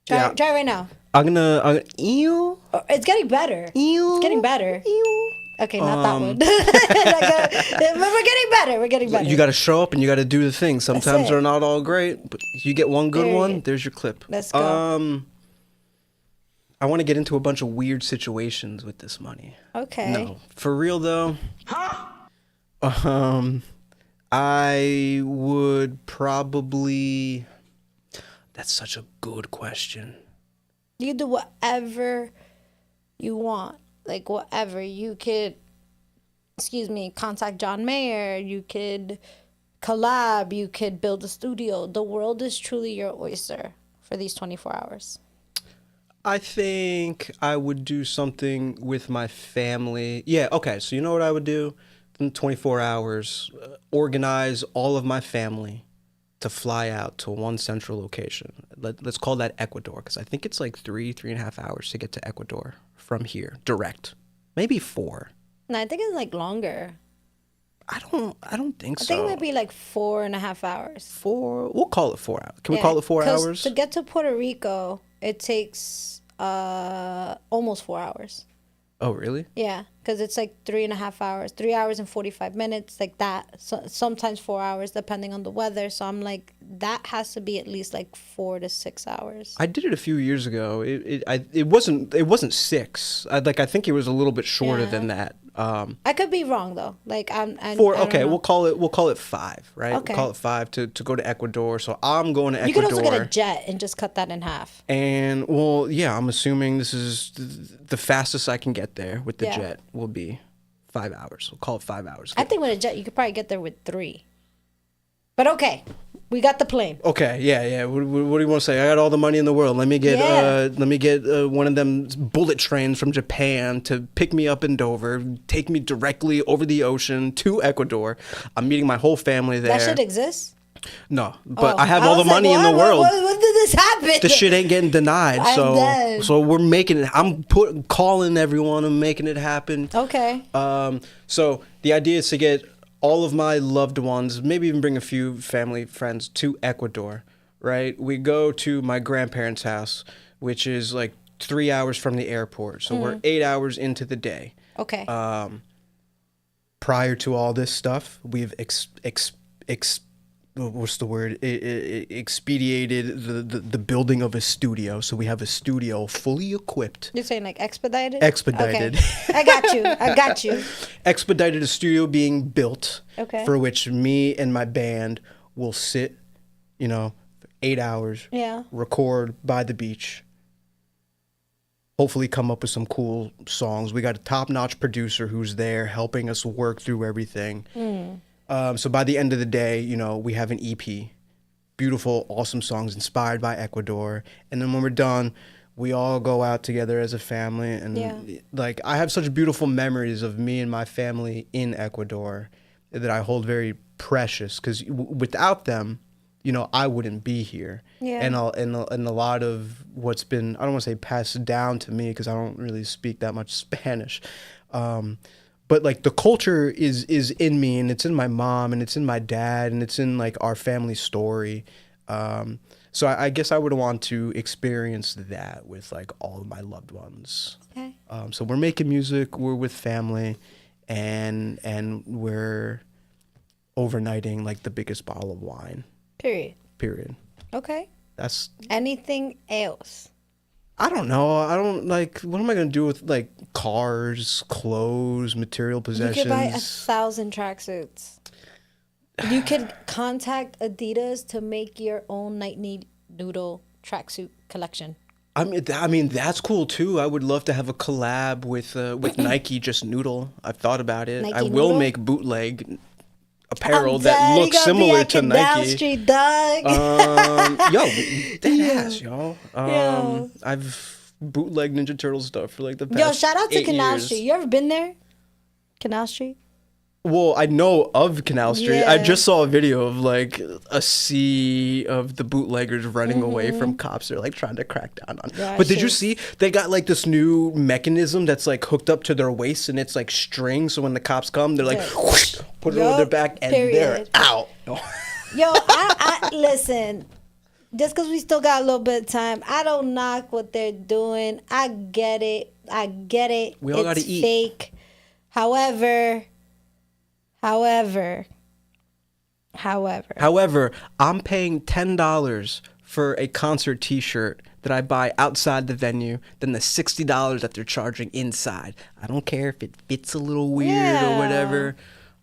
Try right now.
I'm gonna ew.
Oh, it's getting better.
Ew.
It's getting better.
Ew.
Okay, not that one. We're getting better. We're getting better.
You got to show up and you got to do the thing. Sometimes
it.
they're not all great, but you get one good
Period.
one. There's your clip.
Let's go.
I want to get into a bunch of weird situations with this money.
Okay.
No, for real though. I would probably. That's such a good question.
You can do whatever you want. Like whatever. You could, contact John Mayer. You could collab. You could build a studio. The world is truly your oyster for these 24 hours.
I think I would do something with my family. Yeah, okay. So you know what I would do? In 24 hours, organize all of my family to fly out to one central location. Let's call that Ecuador, because I think it's like 3.5 hours to get to Ecuador from here, direct. Maybe 4.
No, I think it's like longer.
I don't think so.
I think it might be like 4.5 hours.
4. We'll call it 4 hours. Can we call it 4 hours?
To get to Puerto Rico, it takes almost 4 hours.
Oh, really?
Yeah, because it's like 3.5 hours, 3 hours and 45 minutes, like that. So sometimes 4 hours, depending on the weather. So I'm like, that has to be at least like 4 to 6 hours.
I did it a few years ago. It wasn't 6. I think it was a little bit shorter than that.
I could be wrong though. Like I'm
4.
I don't
Okay,
know.
we'll call it 5, right?
Okay.
We'll call it 5 to go to Ecuador. So I'm going to
You
Ecuador.
could also get a jet and just cut that in half.
And well, yeah, I'm assuming this is the fastest I can get there with the
Yeah.
jet will be 5 hours. We'll call it 5 hours.
I think with a jet you could probably get there with 3. But okay, we got the plane.
Okay, yeah. What do you want to say? I got all the money in the world. Let me get one of them bullet trains from Japan to pick me up in Dover, take me directly over the ocean to Ecuador. I'm meeting my whole family there.
That shit exists?
No, but
Oh.
I have
I
all the
was like,
money in the
what?
world.
When did this happen?
The shit ain't getting denied.
I'm dead.
So we're making it. I'm calling everyone and making it happen.
Okay.
So the idea is to get all of my loved ones, maybe even bring a few family friends to Ecuador, right? We go to my grandparents' house, which is like 3 hours from the airport. So we're 8 hours into the day.
Okay.
Prior to all this stuff, we've what's the word? Expedited the building of a studio. So we have a studio fully equipped.
You're saying like expedited?
Expedited.
Okay. I got you.
Expedited a studio being built.
Okay.
For which me and my band will sit, 8 hours.
Yeah.
Record by the beach. Hopefully come up with some cool songs. We got a top-notch producer who's there helping us work through everything. So by the end of the day, we have an EP. Beautiful, awesome songs inspired by Ecuador. And then when we're done, we all go out together as a family. And like, I have such beautiful memories of me and my family in Ecuador that I hold very precious. Because without them, I wouldn't be here.
Yeah.
And a lot of what's been, I don't want to say passed down to me because I don't really speak that much Spanish. But like the culture is in me, and it's in my mom, and it's in my dad, and it's in like our family story. So I guess I would want to experience that with like all of my loved ones.
Okay.
So we're making music, we're with family, and we're overnighting like the biggest bottle of wine. Period.
Okay.
That's
Anything else?
I don't know. I don't like. What am I gonna do with like cars, clothes, material possessions?
You could buy 1,000 tracksuits. You could contact Adidas to make your own Nightly Noodle tracksuit collection.
I mean that's cool too. I would love to have a collab with Nike, just Noodle. I've thought about it.
Nike
I will
Noodle?
make bootleg apparel that looks similar to Nike.
Street dog.
Dead ass, y'all. I've bootleg Ninja Turtle stuff for like the past
Yo, shout out to
8
Canal
years.
Street. You ever been there? Canal Street?
Well, I know of Canal Street.
Yeah.
I just saw a video of like a sea of the bootleggers running away from cops. They're like trying to crack down on.
Yeah,
But did you
shit.
see they got like this new mechanism that's like hooked up to their waist and it's like string. So when the cops come, they're like whoosh, put it over their back and they're
Period.
out.
Yo, I listen. Just because we still got a little bit of time, I don't knock what they're doing. I get it.
We all gotta eat.
Fake. However,
I'm paying $10 for a concert T-shirt that I buy outside the venue than the $60 that they're charging inside. I don't care if it fits a little weird or whatever.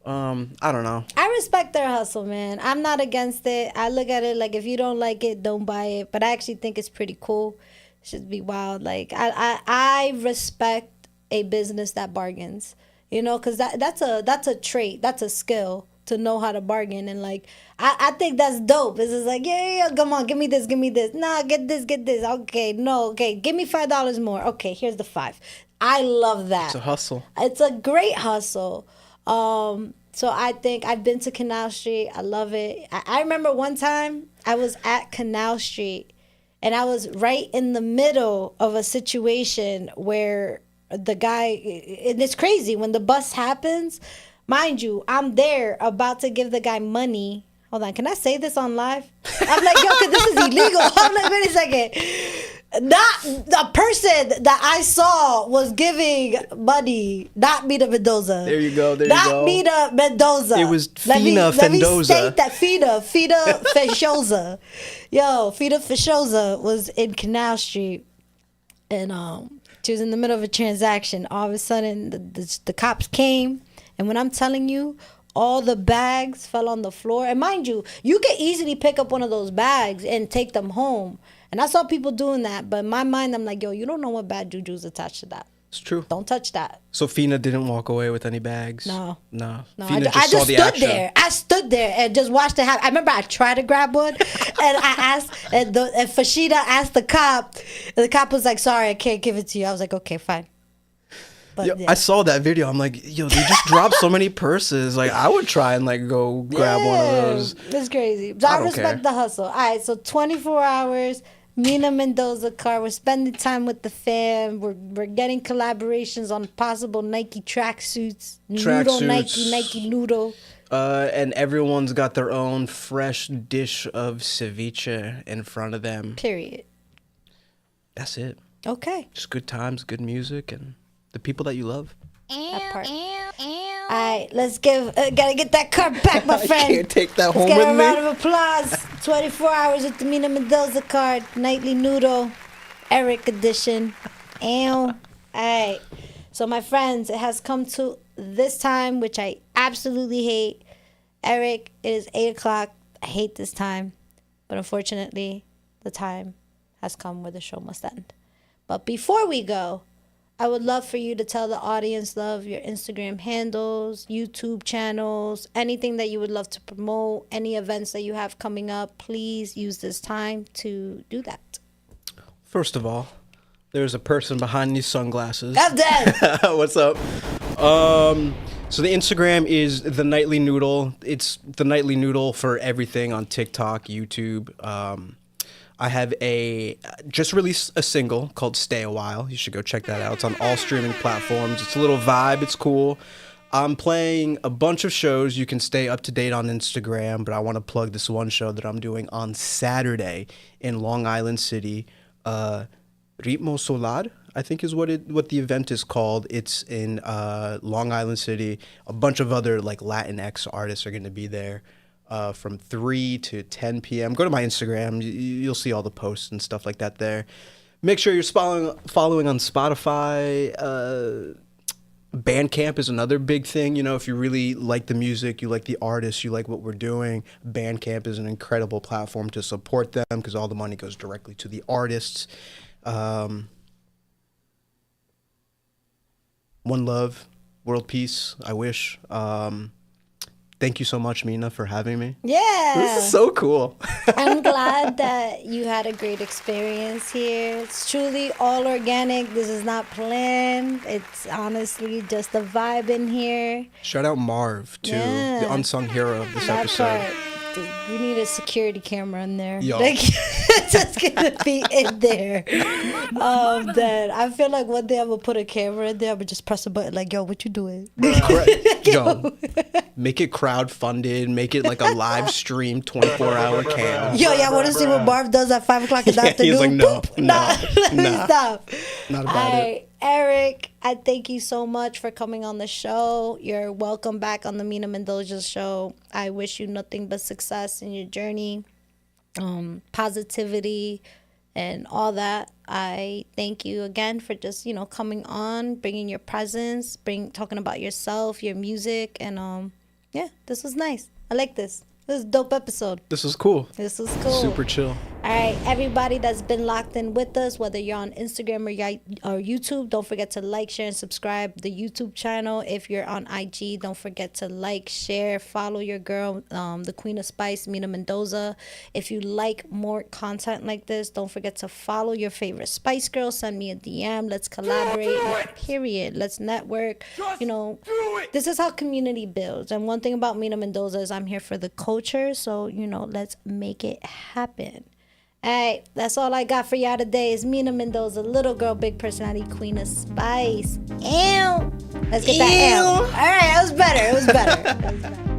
I don't know.
I respect their hustle, man. I'm not against it. I look at it like if you don't like it, don't buy it. But I actually think it's pretty cool. It should be wild. Like I respect a business that bargains. Because that's a trait. That's a skill to know how to bargain. And like I think that's dope. It's just like, yeah, come on, give me this. Nah, get this. Okay, no, okay, give me $5 more. Okay, here's the $5. I love that.
It's a hustle.
It's a great hustle. So I think I've been to Canal Street. I love it. I remember one time I was at Canal Street and I was right in the middle of a situation where the guy, and it's crazy when the bust happens, mind you, I'm there about to give the guy money. Hold on, can I say this on live? I'm like, yo, cause this is illegal. I'm like, wait a second. Not the person that I saw was giving money, not Mina Mendoza.
There you go.
Not Mina Mendoza.
It was Fina
Let me
Fendoza.
state that Fina Feshoza. Yo, Fina Feshoza was in Canal Street, and she was in the middle of a transaction. All of a sudden, the cops came, and when I'm telling you, all the bags fell on the floor. And mind you, you can easily pick up one of those bags and take them home. And I saw people doing that, but in my mind, I'm like, yo, you don't know what bad juju's attached to that.
It's true.
Don't touch that.
So Fina didn't walk away with any bags?
No.
Fina
I just
saw the
stood
action.
there. I stood there and just watched it happen. I remember I tried to grab one, and I asked, and Fashida asked the cop, and the cop was like, sorry, I can't give it to you. I was like, okay, fine. But
Yo,
yeah.
I saw that video. I'm like, yo, they just dropped so many purses. Like, I would try and like go grab one of those.
It's crazy. So I
don't
respect
care.
the hustle. All right, so 24 hours, Mina Mendoza car. We're spending time with the fam. We're getting collaborations on possible Nike tracksuits. Noodle Nike Noodle.
And everyone's got their own fresh dish of ceviche in front of them.
Period.
That's it.
Okay.
Just good times, good music, and the people that you love.
That part. All right, let's gotta get that card back, my friend.
I can't take that home
Let's get
with
a round
me.
of applause. 24 hours with the Mina Mendoza card. Nightly Noodle. Erick edition. All right. So, my friends, it has come to this time, which I absolutely hate. Erick, it is 8 o'clock. I hate this time. But unfortunately, the time has come where the show must end. But before we go, I would love for you to tell the audience, love, your Instagram handles, YouTube channels, anything that you would love to promote, any events that you have coming up. Please use this time to do that.
First of all, there's a person behind these sunglasses.
I'm dead.
What's up? So the Instagram is the Nightly Noodle. It's the Nightly Noodle for everything on TikTok, YouTube. I have just released a single called Stay a While. You should go check that out. It's on all streaming platforms. It's a little vibe. It's cool. I'm playing a bunch of shows. You can stay up to date on Instagram, but I want to plug this one show that I'm doing on Saturday in Long Island City. Ritmo Solar, I think is what the event is called. It's in Long Island City. A bunch of other like Latinx artists are going to be there. From 3 to 10 p.m. Go to my Instagram. You'll see all the posts and stuff like that there. Make sure you're following on Spotify. Bandcamp is another big thing. You know, if you really like the music, you like the artists, you like what we're doing, Bandcamp is an incredible platform to support them because all the money goes directly to the artists. One love, world peace, I wish. Thank you so much, Mina, for having me.
Yeah.
This is so cool.
I'm glad that you had a great experience here. It's truly all organic. This is not planned. It's honestly just a vibe in here.
Shout out Marv, too, the unsung hero of this episode.
Part. Dude, we need a security camera in there.
Yo.
Like, it's just gonna be in there. Then I feel like one day I'm gonna put a camera in there. I'm gonna just press a button like, yo, what you doing?
Yo, make it crowdfunded. Make it like a live stream 24-hour cam.
Yo, y'all want to see what Marv does at 5 o'clock in the afternoon?
He's like, no,
Boop.
nah.
Stop.
Not about
All
it.
right, Erick, I thank you so much for coming on the show. You're welcome back on the Mina Mendoza Show. I wish you nothing but success in your journey, positivity, and all that. I thank you again for just, coming on, bringing your presence, talking about yourself, your music, and yeah, this was nice. I like this. This is a dope episode.
This was cool.
This was cool.
Super chill.
All right, everybody that's been locked in with us, whether you're on Instagram or YouTube, don't forget to like, share, and subscribe the YouTube channel. If you're on IG, don't forget to like, share, follow your girl, the Queen of Spice, Mina Mendoza. If you like more content like this, don't forget to follow your favorite Spice Girl. Send me a DM. Let's collaborate. Period. Let's network. This is how community builds. And one thing about Mina Mendoza is I'm here for the culture. So, let's make it happen. All right, that's all I got for y'all today. Is Mina Mendoza, little girl, big personality, Queen of Spice. Ew. Let's get that ew. All right, that was better.